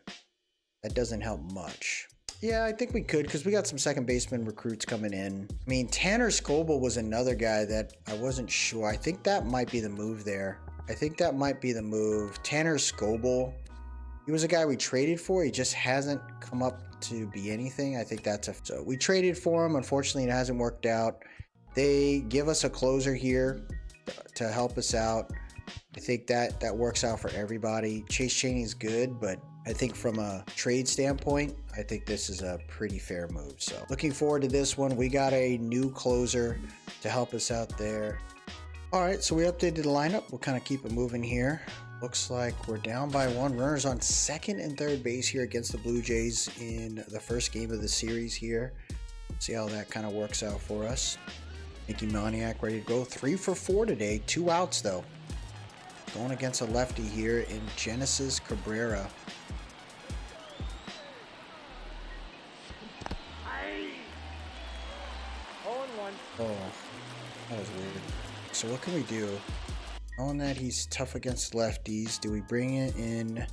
that doesn't help much. Yeah, I think we could because we got some second baseman recruits coming in. I mean, Tanner Scoble was another guy that I wasn't sure. I think that might be the move there. I think that might be the move. Tanner Scoble, he was a guy we traded for. He just hasn't come up to be anything. I think that's so we traded for him. Unfortunately, it hasn't worked out. They give us a closer here to help us out. I think that works out for everybody. Chase Chaney's good, but I think from a trade standpoint, I think this is a pretty fair move. So looking forward to this one. We got a new closer to help us out there. All right, so we updated the lineup. We'll kind of keep it moving here. Looks like we're down by 1. Runners on second and third base here against the Blue Jays in the first game of the series here. See how that kind of works out for us. Mickey Moniak ready to go. 3 for 4 today. 2 outs though. Going against a lefty here in Genesis Cabrera. Oh, that was weird. So what can we do? Knowing that he's tough against lefties, do we bring in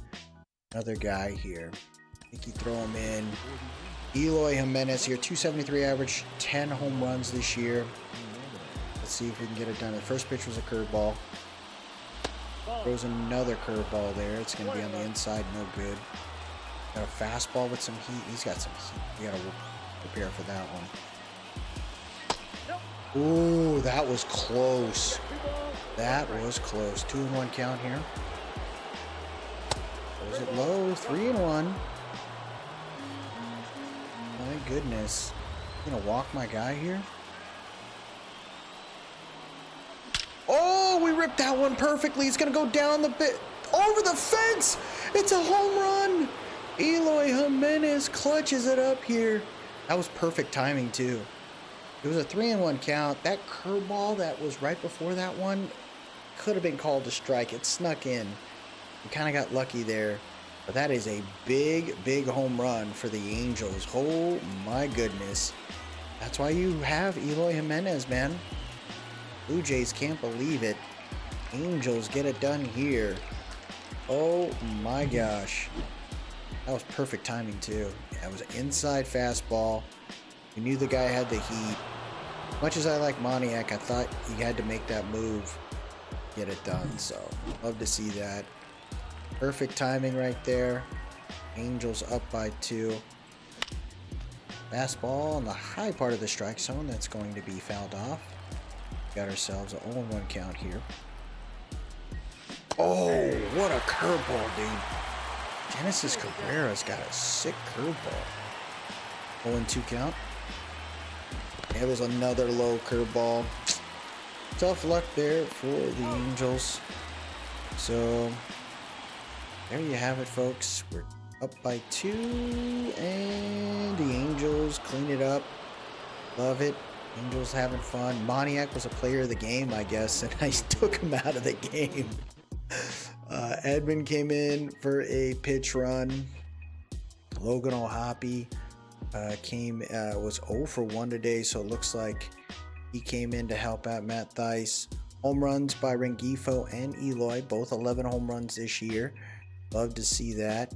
another guy here? I think you throw him in. Eloy Jimenez here, 273 average, 10 home runs this year. Let's see if we can get it done. The first pitch was a curveball. Throws another curveball there. It's going to be on the inside, no good. Got a fastball with some heat. He's got some heat. We got to prepare for that one. Ooh, that was close. That was close. 2-1 count here. Was it low? 3-1. My goodness. I'm gonna walk my guy here. Oh, we ripped that one perfectly. It's gonna go down the bit over the fence. It's a home run. Eloy Jimenez clutches it up here. That was perfect timing too. It was a 3-1 count. That curveball that was right before that one could have been called a strike. It snuck in. We kind of got lucky there. But that is a big, big home run for the Angels. Oh my goodness. That's why you have Eloy Jimenez, man. Blue Jays can't believe it. Angels get it done here. Oh my gosh. That was perfect timing too. Yeah, it was an inside fastball. We knew the guy had the heat. Much as I like Moniak, I thought he had to make that move, get it done. So, love to see that. Perfect timing right there. Angels up by 2. Fastball on the high part of the strike zone. That's going to be fouled off. Got ourselves an 0-1 count here. Oh, what a curveball, dude. Genesis Cabrera's got a sick curveball. 0-2 count. It was another low curveball. Tough luck there for the Angels. So, there you have it, folks. We're up by 2, and the Angels clean it up. Love it. Angels having fun. Moniak was a player of the game, I guess, and I took him out of the game. Edmund came in for a pitch run. Logan O'Hoppe was 0 for 1 today, so it looks like he came in to help out Matt Thaiss. Home runs by Rengifo and Eloy, both 11 home runs this year. Love to see that.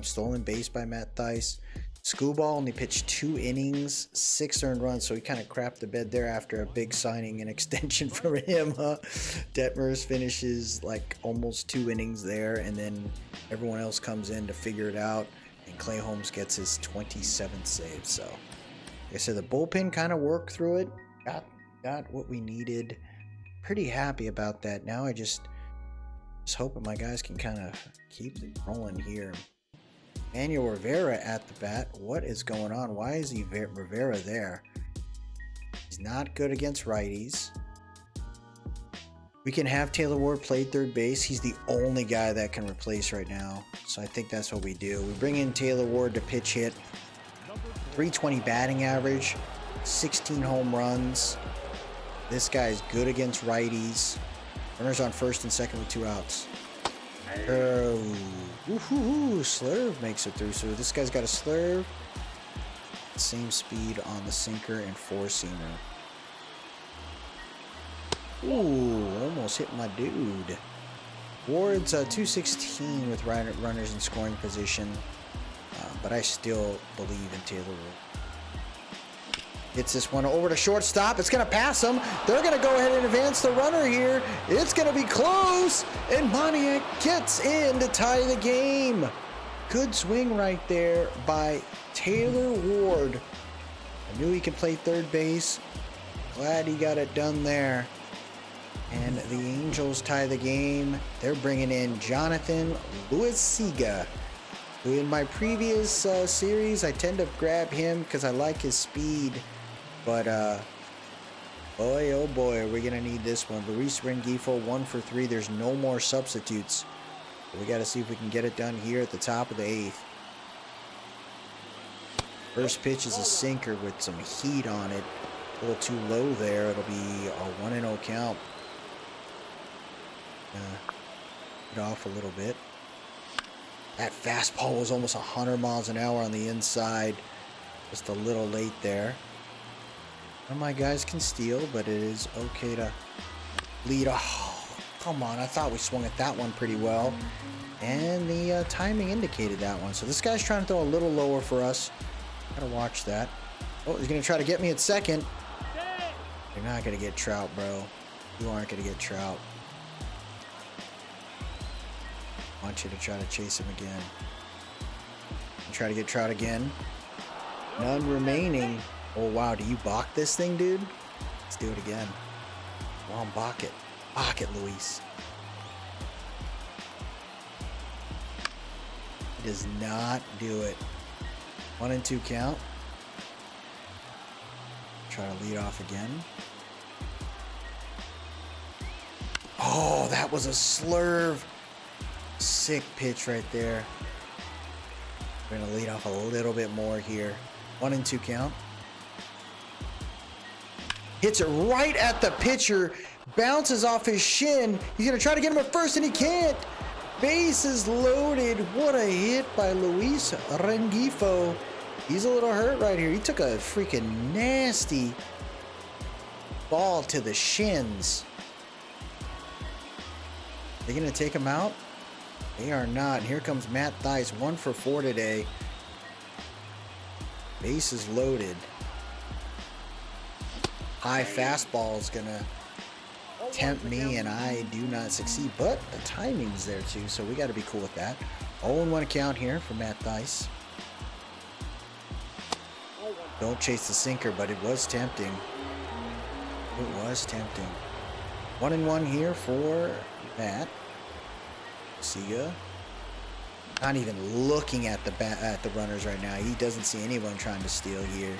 Stolen base by Matt Thaiss. Screwball only pitched 2 innings, 6 earned runs, so he kind of crapped the bed there after a big signing and extension for him. Detmers finishes like almost 2 innings there, and then everyone else comes in to figure it out. And Clay Holmes gets his 27th save. So, like I said, the bullpen kind of worked through it. Got what we needed. Pretty happy about that. Now I just hoping my guys can kind of keep it rolling here. Manuel Rivera at the bat. What is going on? Why is Rivera there? He's not good against righties. We can have Taylor Ward play third base. He's the only guy that can replace right now. So I think that's what we do. We bring in Taylor Ward to pitch hit. .320 batting average, 16 home runs. This guy's good against righties. Runners on first and second with 2 outs. Slurve makes it through. So this guy's got a slurve. Same speed on the sinker and 4-seamer. Ooh, almost hit my dude. Ward's 216 with runners in scoring position. But I still believe in Taylor Ward. Gets this one over to shortstop. It's going to pass him. They're going to go ahead and advance the runner here. It's going to be close. And Moniak gets in to tie the game. Good swing right there by Taylor Ward. I knew he could play third base. Glad he got it done there. And the Angels tie the game. They're bringing in Jonathan Luisiga, who in my previous series, I tend to grab him because I like his speed. But, boy, oh boy, are we going to need this one. Luis Rengifo, 1 for 3. There's no more substitutes. So we got to see if we can get it done here at the top of the 8th. First pitch is a sinker with some heat on it. A little too low there. It'll be a 1-0 count. Get off a little bit. That fastball was almost 100 miles an hour on the inside. Just a little late there. One of my guys can steal, but it is okay to lead. Oh, come on. I thought we swung at that one pretty well. And the timing indicated that one. So this guy's trying to throw a little lower for us. Gotta watch that. Oh, he's going to try to get me at second. You're not going to get Trout, bro. You aren't going to get Trout. I want you to try to chase him again. And try to get Trout again. None remaining. Oh, wow. Do you balk this thing, dude? Let's do it again. Come on, balk it. Balk it, Luis. He does not do it. 1-2 count. Try to lead off again. Oh, that was a slurve. Sick pitch right there. We're going to lead off a little bit more here. 1-2 count. Hits it right at the pitcher. Bounces off his shin. He's going to try to get him at first, and he can't. Bases loaded. What a hit by Luis Rengifo. He's a little hurt right here. He took a freaking nasty ball to the shins. They going to take him out? They are not. Here comes Matt Thaiss, 1 for 4 today. Bases loaded. High fastball is going to tempt me, and I do not succeed. But the timing's there, too, so we got to be cool with that. 0-1 count here for Matt Thaiss. Don't chase the sinker, but it was tempting. It was tempting. 1-1 here for Matt. Luisiga. Not even looking at the runners right now. He doesn't see anyone trying to steal here.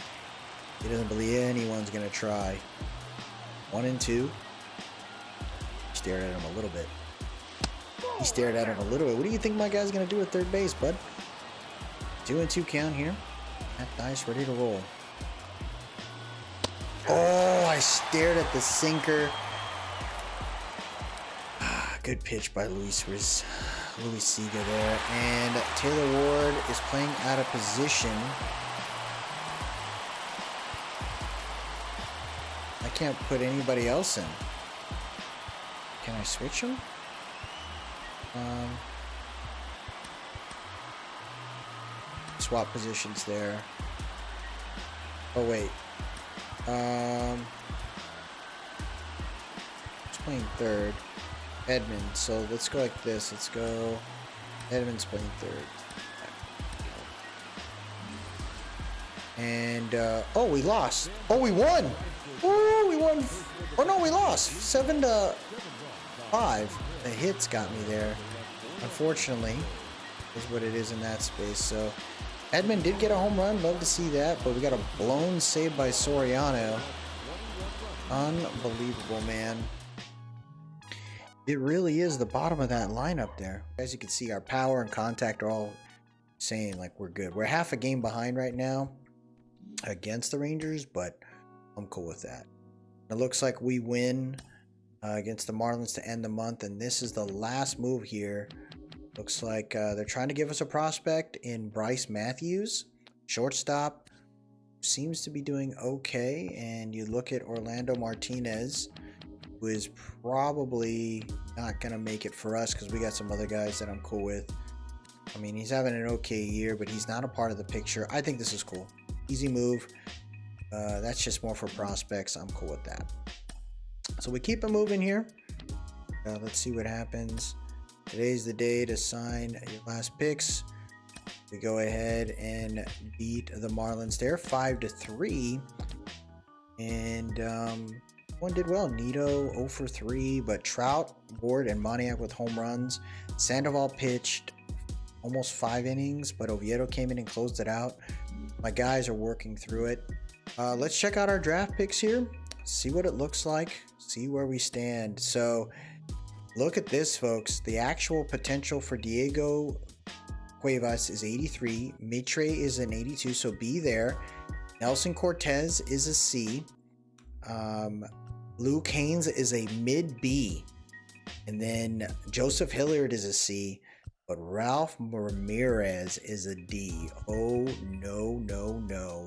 He doesn't believe anyone's gonna try. 1-2. Stared at him a little bit. He stared at him a little bit. What do you think my guy's gonna do at third base, bud? 2-2 count here. That dice ready to roll. Oh, I stared at the sinker. Good pitch by Luisiga there. And Taylor Ward is playing out of position. I can't put anybody else in. Can I switch him? Swap positions there. Oh, wait. He's playing third. Edmund. So let's go like this. Let's go. Edmund's playing third. And, oh, we lost. Oh, we won. Ooh, we won. Oh, no, we lost. 7-5. The hits got me there. Unfortunately, is what it is in that space. So, Edmund did get a home run. Love to see that. But we got a blown save by Soriano. Unbelievable, man. It really is the bottom of that lineup there. As you can see, our power and contact are all saying like we're good. We're half a game behind right now. against the Rangers, but I'm cool with that. It looks like we win against the Marlins to end the month, and this is the last move here. Looks like they're trying to give us a prospect in Bryce Matthews, shortstop. Seems to be doing okay, and you look at Orlando Martinez, who is probably not going to make it for us because we got some other guys that I'm cool with. I mean, he's having an okay year, but he's not a part of the picture. I think this is cool. Easy move. That's just more for prospects. I'm cool with that. So we keep it moving here. Let's see what happens. Today's the day to sign your last picks. We go ahead and beat the Marlins there 5-3. And one did well. Nito 0 for 3, but Trout, Ward, and Moniak with home runs. Sandoval pitched almost 5 innings, but Oviedo came in and closed it out. My guys are working through it. Let's check out our draft picks here. See what it looks like. See where we stand. So look at this, folks. The actual potential for Diego Cuevas is 83. Mitre is an 82, so B there. Nelson Cortez is a C. Luke Haynes is a mid B. And then Joseph Hilliard is a C. But Ralph Ramirez is a D. Oh, no, no, no.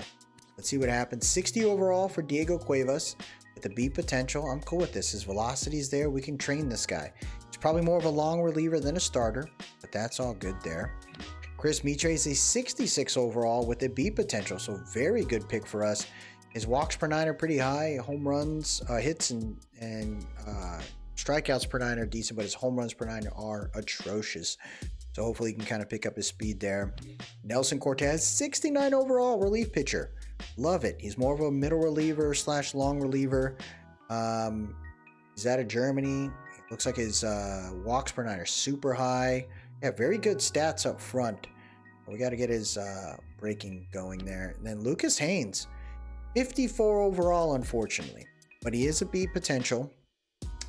Let's see what happens. 60 overall for Diego Cuevas with a B potential. I'm cool with this. His velocity is there. We can train this guy. He's probably more of a long reliever than a starter, but that's all good there. Chris Mitre is a 66 overall with a B potential, so very good pick for us. His walks per nine are pretty high. Home runs, hits, and strikeouts per nine are decent, but his home runs per nine are atrocious. So hopefully he can kind of pick up his speed there. Nelson Cortez, 69 overall, relief pitcher. Love it. He's more of a middle reliever / long reliever. He's out of Germany. It looks like his walks per nine are super high. Yeah, very good stats up front. We got to get his breaking going there. And then Lucas Haynes, 54 overall, unfortunately. But he is a B potential.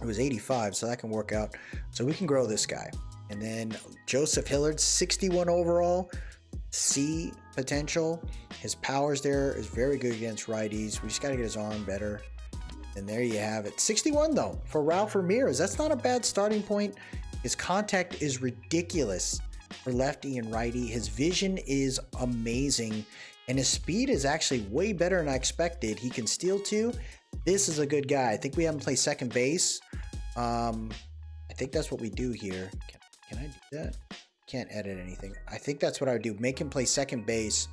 It was 85, so that can work out. So we can grow this guy. And then Joseph Hillard, 61 overall, C potential. His powers there is very good against righties. We just got to get his arm better. And there you have it. 61 though for Ralph Ramirez. That's not a bad starting point. His contact is ridiculous for lefty and righty. His vision is amazing. And his speed is actually way better than I expected. He can steal too. This is a good guy. I think we have him play second base. I think that's what we do here. Can I do that? Can't edit anything. I think that's what I would do. Make him play second base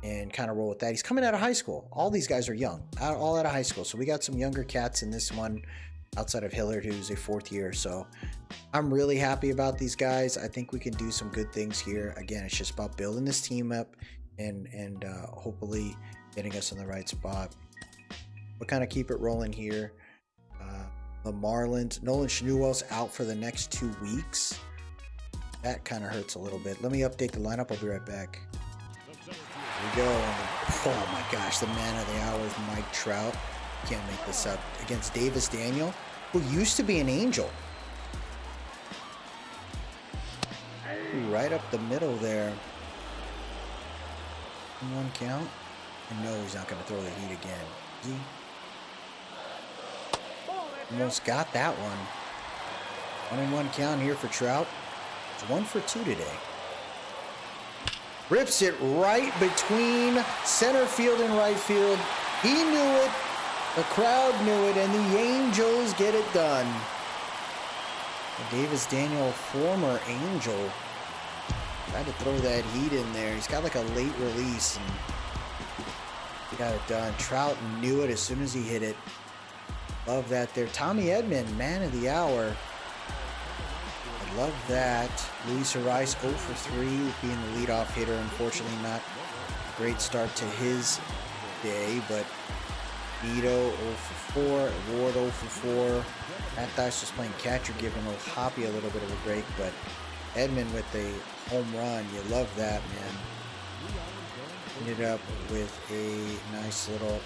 and kind of roll with that. He's coming out of high school. All these guys are young, all out of high school. So we got some younger cats in this one outside of Hillard, who's a 4th year. So I'm really happy about these guys. I think we can do some good things here. Again, it's just about building this team up and hopefully getting us in the right spot. We'll kind of keep it rolling here. The Marlins, Nolan Schnuell's out for the next 2 weeks. That kind of hurts a little bit. Let me update the lineup. I'll be right back. Here we go. Oh my gosh, the man of the hour is Mike Trout. Can't make this up. Against Davis Daniel, who used to be an Angel. Right up the middle there. 1 count. And no, he's not going to throw the heat again. Is he? Almost got that one. 1-1 count here for Trout. It's 1 for 2 today. Rips it right between center field and right field. He knew it. The crowd knew it. And the Angels get it done. Davis Daniel, former Angel, tried to throw that heat in there. He's got like a late release and he got it done. Trout knew it as soon as he hit it. Love that there. Tommy Edman, man of the hour. I love that. Luis Ariz 0 for 3 being the leadoff hitter. Unfortunately, not a great start to his day, but Nito 0 for 4, Ward 0 for 4. Matt Dice just playing catcher, giving old Hoppy a little bit of a break, but Edman with the home run. You love that, man. Ended up with a nice little,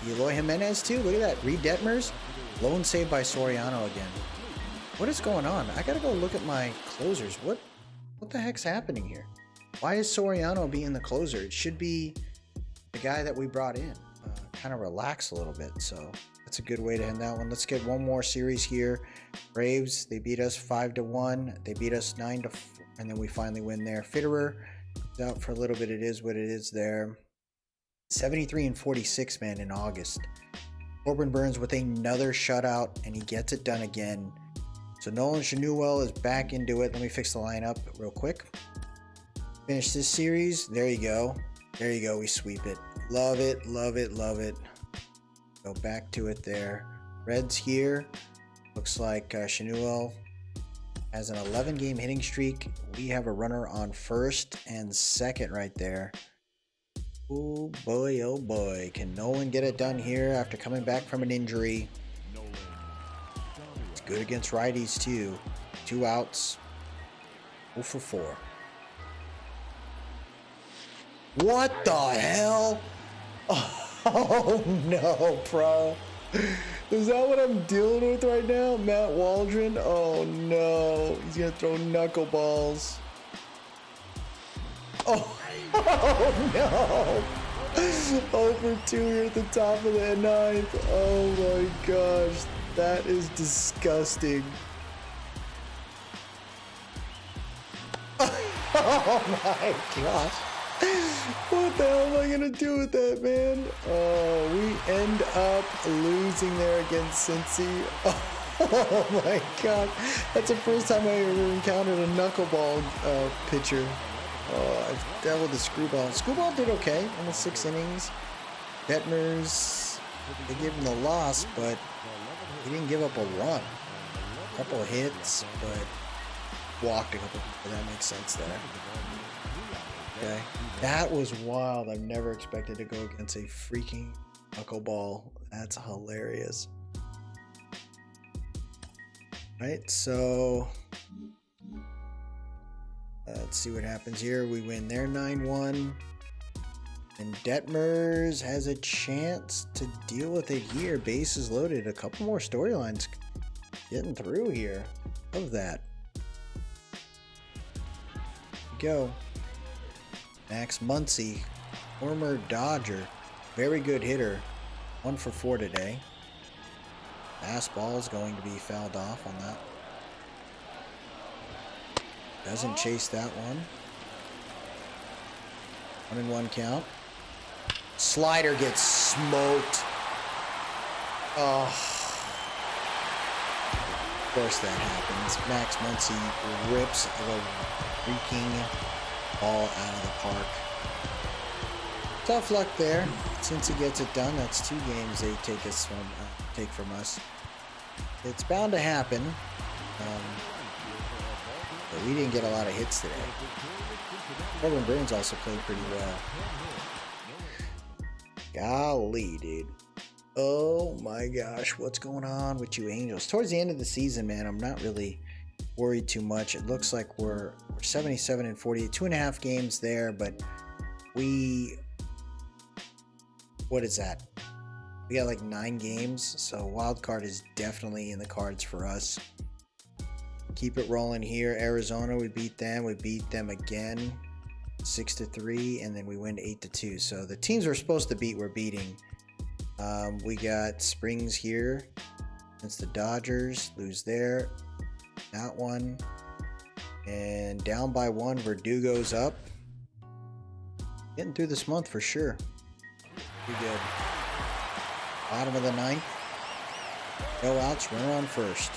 Eloy Jimenez too. Look at that. Reed Detmers, lone save by Soriano again. What is going on? I gotta go look at my closers. What the heck's happening here? Why is Soriano being the closer? It should be the guy that we brought in kind of relax a little bit. So that's a good way to end that one. Let's get one more series here. Braves, they beat us 5-1. They beat us 9-4, and then we finally win there. Fitterer is out for a little bit. It is what it is there. 73-46, man, in August. Corbin Burns with another shutout, and he gets it done again. So Nolan Schanuel is back into it. Let me fix the lineup real quick. Finish this series. There you go. There you go. We sweep it. Love it, love it, love it. Go back to it there. Reds here. Looks like Schanuel has an 11-game hitting streak. We have a runner on first and second right there. Oh boy. Can Nolan get it done here after coming back from an injury? It's good against righties too. 2 outs. 0 for 4. What the hell? Oh no, bro. Is that what I'm dealing with right now? Matt Waldron? Oh no. He's gonna throw knuckleballs. Oh no. 0 for 2 here at the top of the 9th. Oh my gosh. That is disgusting. Oh my gosh. What the hell am I gonna do with that, man? Oh, we end up losing there against Cincy. Oh my god. That's the first time I ever encountered a knuckleball pitcher. Oh, I've dealt with the screwball. Screwball did okay in the 6 innings. Detmers, they gave him the loss, but he didn't give up a run. A couple of hits, but walked a couple. That makes sense there. Okay. That was wild. I've never expected to go against a freaking knuckleball. That's hilarious. Right, so let's see what happens here. We win there 9-1. And Detmers has a chance to deal with it here. Bases loaded. A couple more storylines getting through here. Love that. Here we go. Max Muncy, former Dodger, very good hitter, 1 for 4 today. Fastball is going to be fouled off on that. Doesn't chase that one. 1-1 count. Slider gets smoked. Oh. Of course that happens. Max Muncy rips the freaking ball out of the park. Tough luck there. Since he gets it done, that's 2 games they take from us. It's bound to happen. But we didn't get a lot of hits today. Corbin Burns also played pretty well. Golly, dude. Oh my gosh, what's going on with you Angels? Towards the end of the season, man, I'm not really worried too much. It looks like we're 77-48, 2.5 games there, but what is that? We got like 9 games, so wild card is definitely in the cards for us. Keep it rolling here. Arizona, we beat them again 6-3, and then we win 8-2. So the teams we're supposed to beat, we're beating. We got Springs here against the Dodgers, lose there. That one. And down by 1, Verdugo's up. Getting through this month for sure. Pretty good. Bottom of the 9th. No outs, runner on first.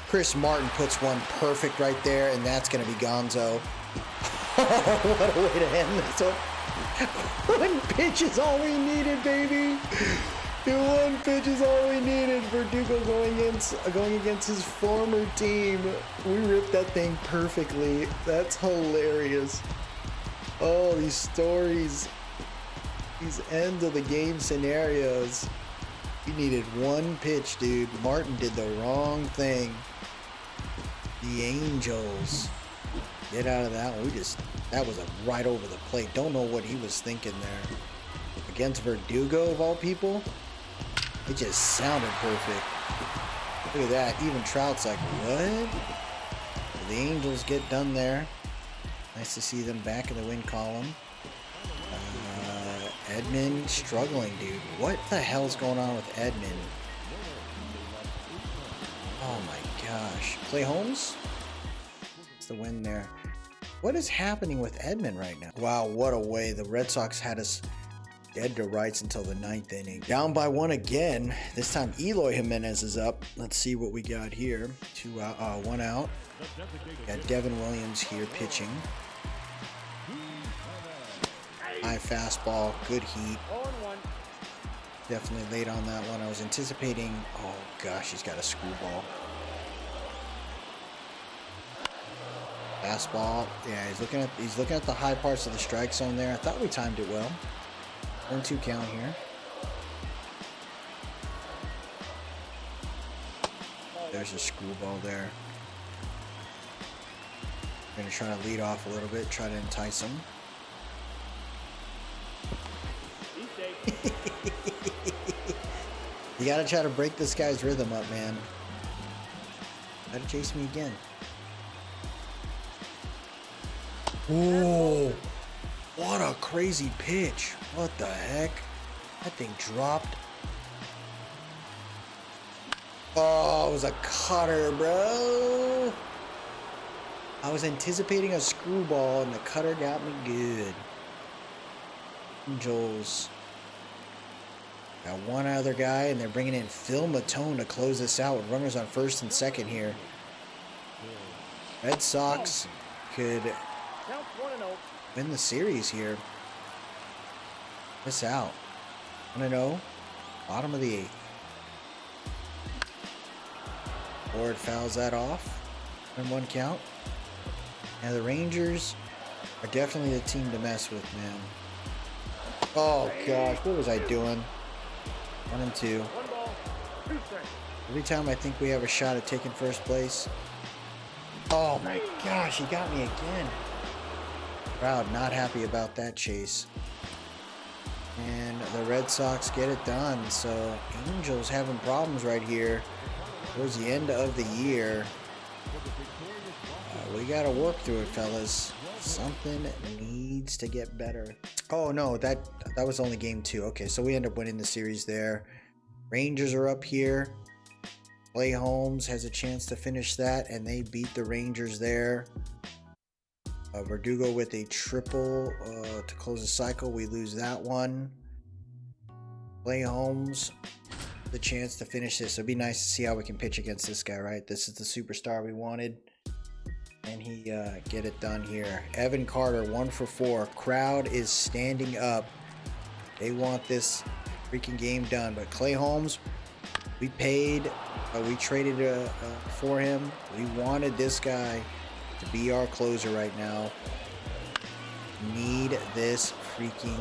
Chris Martin puts one perfect right there, and that's going to be Gonzo. What a way to end this one. 1 pitch is all we needed, baby. 1 pitch is all we needed. Verdugo going against his former team. We ripped that thing perfectly. That's hilarious. Oh, these stories. These ends of the game scenarios. You needed 1 pitch, dude. Martin did the wrong thing. The Angels. Get out of that one. That was right over the plate. Don't know what he was thinking there. Against Verdugo, of all people. It just sounded perfect. Look at that. Even Trout's like, what? The Angels get done there. Nice to see them back in the win column. Edman struggling, dude. What the hell's going on with Edman? Oh my gosh. Clay Holmes? It's the win there. What is happening with Edman right now? Wow, what a way. The Red Sox had us dead to rights until the 9th inning. Down by 1 again. This time Eloy Jimenez is up. Let's see what we got here. 2 out, 1 out. Got Devin Williams here pitching. High fastball, good heat. Definitely late on that one. I was anticipating. Oh gosh, he's got a screwball. Fastball. Yeah, he's looking at the high parts of the strike zone there. I thought we timed it well. 1-2 count here. There's a screwball there. Gonna try to lead off a little bit, try to entice him. You gotta try to break this guy's rhythm up, man. Try to chase me again. Whoa! What a crazy pitch. What the heck? That thing dropped. Oh, it was a cutter, bro. I was anticipating a screwball and the cutter got me good. Angels. Got one other guy and they're bringing in Phil Matone to close this out with runners on first and second here. Red Sox could win the series here. Miss out. 1-0. Bottom of the 8th. Ford fouls that off. And 1 count. Now the Rangers are definitely the team to mess with, man. Oh gosh, what was I doing? 1-2. Every time I think we have a shot at taking first place. Oh my gosh, he got me again. Crowd not happy about that chase. And the Red Sox get it done. So Angels having problems right here towards the end of the year. We gotta work through it, fellas. Something needs to get better. Oh no, that was only game 2. Okay, so we end up winning the series there. Rangers are up here. Clay Holmes has a chance to finish that, and they beat the Rangers there. Verdugo with a triple to close the cycle. We lose that one. Clay Holmes, the chance to finish this. It'd be nice to see how we can pitch against this guy, right? This is the superstar we wanted. And he get it done here. Evan Carter, 1 for 4. Crowd is standing up. They want this freaking game done. But Clay Holmes, we paid, we traded for him. We wanted this guy to be our closer right now. Need this freaking...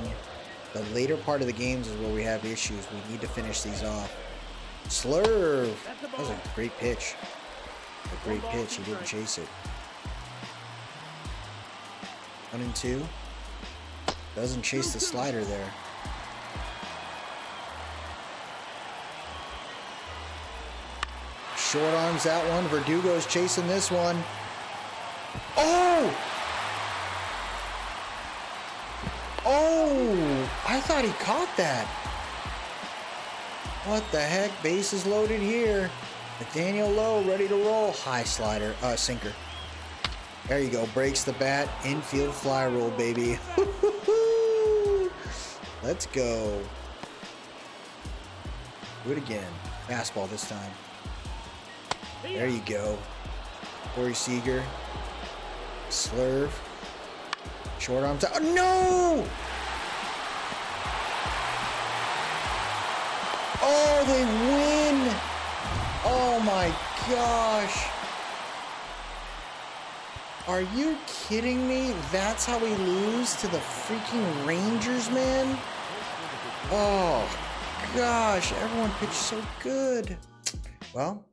The later part of the games is where we have issues. We need to finish these off. Slurve! That was a great pitch. A great pitch. He didn't chase it. 1-2. Doesn't chase the slider there. Short arms that one. Verdugo's chasing this one. Oh! Oh! I thought he caught that. What the heck? Bases loaded here. Nathaniel Lowe ready to roll. High slider. Sinker. There you go. Breaks the bat. Infield fly roll, baby. Let's go. Do it again. Fastball this time. There you go. Corey Seager. Slurve. Short arms out. Oh, no! Oh, they win! Oh my gosh. Are you kidding me? That's how we lose to the freaking Rangers, man? Oh gosh, everyone pitched so good. Well,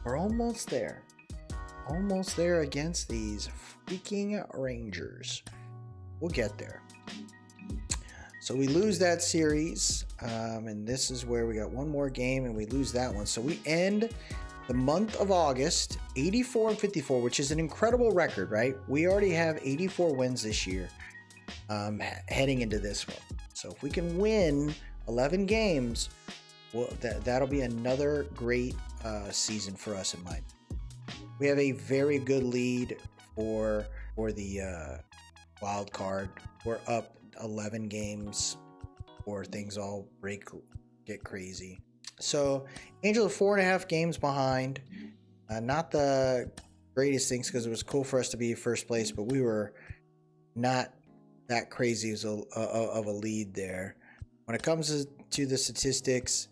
we're almost there. Almost there against these freaking Rangers. We'll get there. So we lose that series, and this is where we got one more game and we lose that one. So we end the month of August 84-54, which is an incredible record, right? We already have 84 wins this year, heading into this one. So if we can win 11 games, well, that'll be another great season for us in mind. We have a very good lead for the wild card. We're up 11 games or things all get crazy. So Angels are 4.5 games behind. Not the greatest things because it was cool for us to be first place, but we were not that crazy of a lead there. When it comes to the statistics,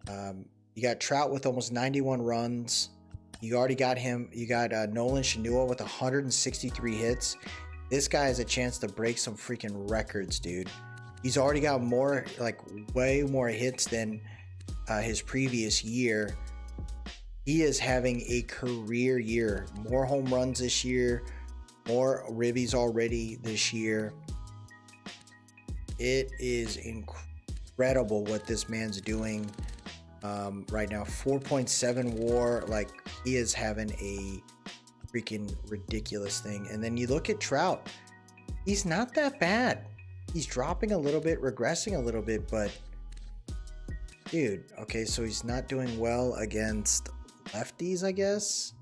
you got Trout with almost 91 runs. You already got him. You got Nolan Shanua with 163 hits. This guy has a chance to break some freaking records, dude. He's already got more, like way more hits than his previous year. He is having a career year. More home runs this year. More ribbies already this year. It is incredible what this man's doing right now. 4.7 WAR. Like, he is having a freaking ridiculous thing. And then you look at Trout. He's not that bad. He's dropping a little bit, regressing a little bit, but dude, okay, so he's not doing well against lefties, I guess.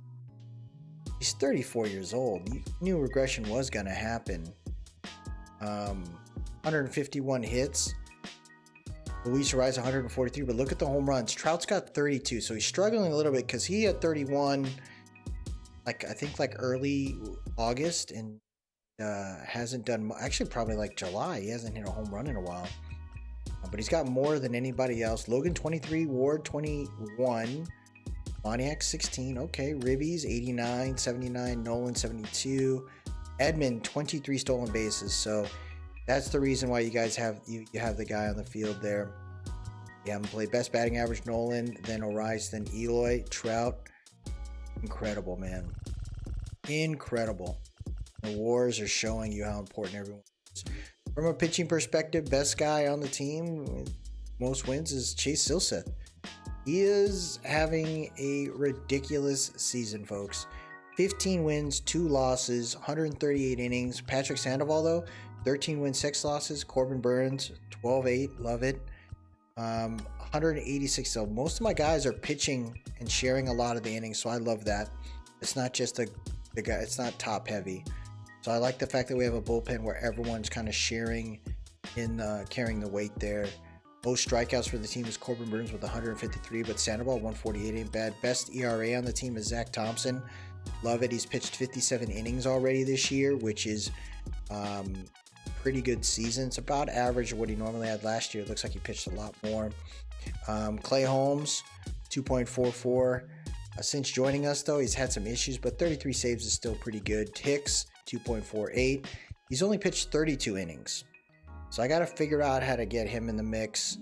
He's 34 years old. You knew regression was going to happen. 151 hits. Luis Ariz 143, but look at the home runs. Trout's got 32, so he's struggling a little bit because he had 31, like I think like early August, and hasn't done actually probably like July. He hasn't hit a home run in a while, but he's got more than anybody else. Logan 23, Ward 21, Moniak 16. Okay, Ribbies 89, 79, Nolan 72, Edmund 23 stolen bases. So that's the reason why you guys have you have the guy on the field there. You haven't played. Best batting average Nolan, then Ariz, then Eloy. Trout, incredible, man, incredible. The wars are showing you how important everyone is. From a pitching perspective, best guy on the team with most wins is Chase Silseth. He is having a ridiculous season, folks. 15 wins, 2 losses, 138 innings. Patrick Sandoval, though, 13 wins, 6 losses. Corbin Burns, 12-8, love it. 186. So most of my guys are pitching and sharing a lot of the innings, so I love that. It's not just the guy. It's not top heavy. So I like the fact that we have a bullpen where everyone's kind of sharing in carrying the weight there. Most strikeouts for the team is Corbin Burns with 153, but Sandoval 148 ain't bad. Best ERA on the team is Zach Thompson. Love it. He's pitched 57 innings already this year, which is pretty good season. It's about average of what he normally had last year. It looks like he pitched a lot more. Clay Holmes 2.44. Since joining us, though, he's had some issues, but 33 saves is still pretty good. Hicks 2.48. He's only pitched 32 innings. So I got to figure out how to get him in the mix.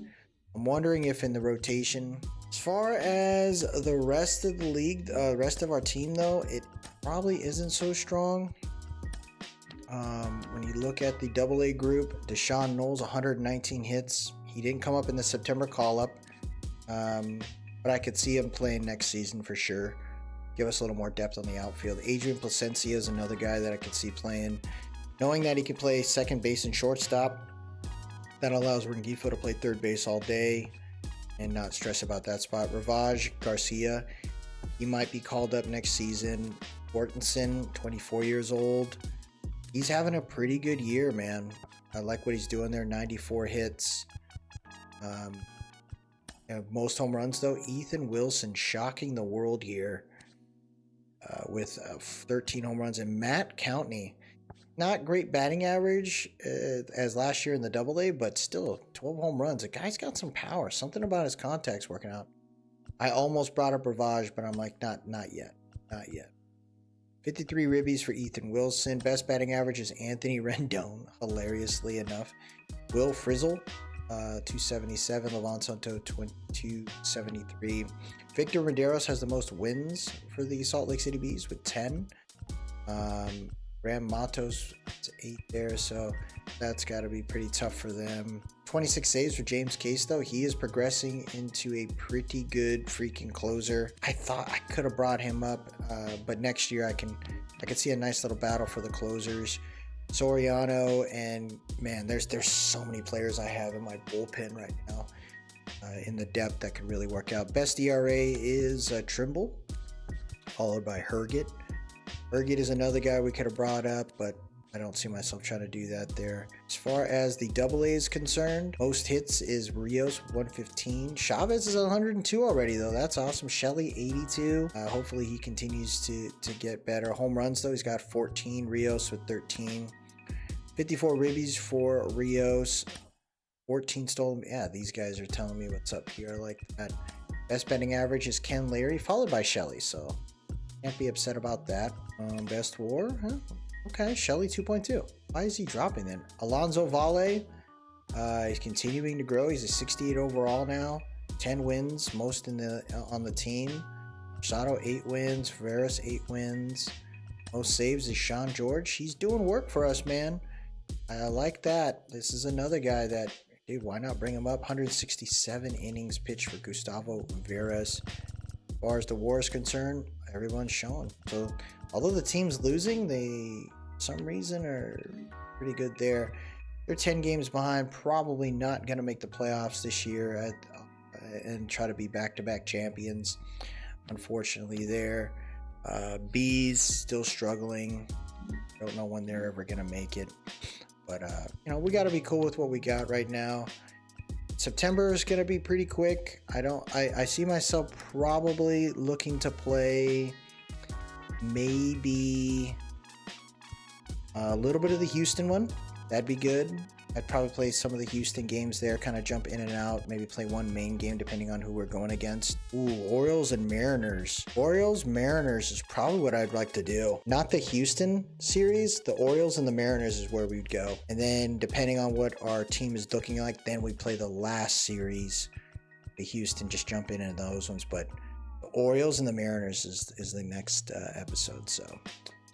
I'm wondering if in the rotation. As far as the rest of the league, rest of our team, though, it probably isn't so strong. When you look at the AA group, Deshaun Knowles, 119 hits. He didn't come up in the September call-up, but I could see him playing next season for sure. Give us a little more depth on the outfield. Adrian Placencia is another guy that I could see playing. Knowing that he can play second base and shortstop, that allows Rengifo to play third base all day and not stress about that spot. Ravage Garcia, he might be called up next season. Mortensen, 24 years old. He's having a pretty good year, man. I like what he's doing there. 94 hits. Most home runs, though. Ethan Wilson shocking the world here with 13 home runs. And Matt Countney, not great batting average as last year in the AA, but still 12 home runs. The guy's got some power. Something about his contacts working out. I almost brought up Ravage, but I'm like, not yet. Not yet. 53 ribbies for Ethan Wilson. Best batting average is Anthony Rendon, hilariously enough. Will Frizzle, 277. Levon Soto, 273. Victor Renderos has the most wins for the Salt Lake City Bees with 10. Ram Matos, it's 8 there, so that's got to be pretty tough for them. 26 saves for James Case, though. He is progressing into a pretty good freaking closer. I thought I could have brought him up, but next year I could see a nice little battle for the closers. Soriano, and man, there's so many players I have in my bullpen right now in the depth that could really work out. Best ERA is Trimble, followed by Herget. Herget is another guy we could have brought up, but I don't see myself trying to do that there. As far as the AA is concerned, most hits is Rios, 115. Chavez is 102 already, though. That's awesome. Shelley, 82. Hopefully he continues to get better. Home runs, though, he's got 14. Rios with 13. 54 ribbies for Rios. 14 stolen. Yeah, these guys are telling me what's up here. I like that. Best betting average is Ken Larry, followed by Shelley, so can't be upset about that. Best WAR, huh? Okay, Shelley 2.2. Why is he dropping then? Alonzo Valle, he's continuing to grow. He's a 68 overall now. 10 wins, most on the team. Sato 8 wins. Ferreras 8 wins. Most saves is Sean George. He's doing work for us, man. I like that. This is another guy that, dude, why not bring him up? 167 innings pitched for Gustavo Veras. As far as the WAR is concerned, everyone's showing. So although the team's losing, they for some reason are pretty good there. They're 10 games behind, probably not going to make the playoffs this year and try to be back-to-back champions. Unfortunately there. Bees still struggling. Don't know when they're ever going to make it. But, you know, we got to be cool with what we got right now. September is going to be pretty quick. I see myself probably looking to play maybe a little bit of the Houston one. That'd be good. I'd probably play some of the Houston games there, kind of jump in and out, maybe play one main game depending on who we're going against. Ooh, Orioles and Mariners. Orioles, Mariners is probably what I'd like to do. Not the Houston series, the Orioles and the Mariners is where we'd go. And then depending on what our team is looking like, then we play the last series. The Houston, just jump in those ones. But the Orioles and the Mariners is the next episode, so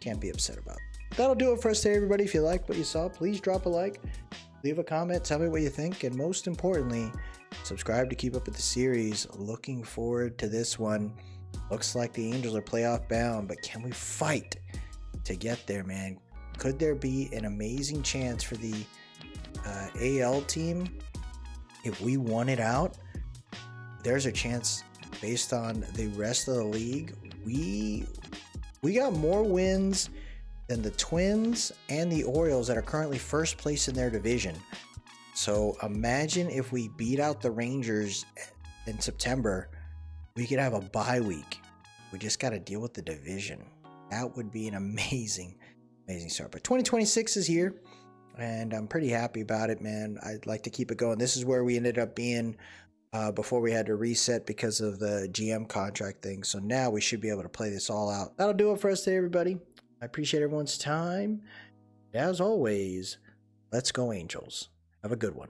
can't be upset about it. That'll do it for us today, everybody. If you liked what you saw, please drop a like. Leave a comment, tell me what you think, and most importantly, subscribe to keep up with the series. Looking forward to this one. Looks like the Angels are playoff bound, but can we fight to get there, man? Could there be an amazing chance for the AL team if we won it out? There's a chance based on the rest of the league. We got more wins than the Twins and the Orioles that are currently first place in their division. So imagine if we beat out the Rangers in September, we could have a bye week. We just got to deal with the division. That would be an amazing start. But 2026 is here, and I'm pretty happy about it, man. I'd like to keep it going. This is where we ended up being before we had to reset because of the GM contract thing. So now we should be able to play this all out. That'll do it for us today, everybody. I appreciate everyone's time. As always, let's go Angels. Have a good one.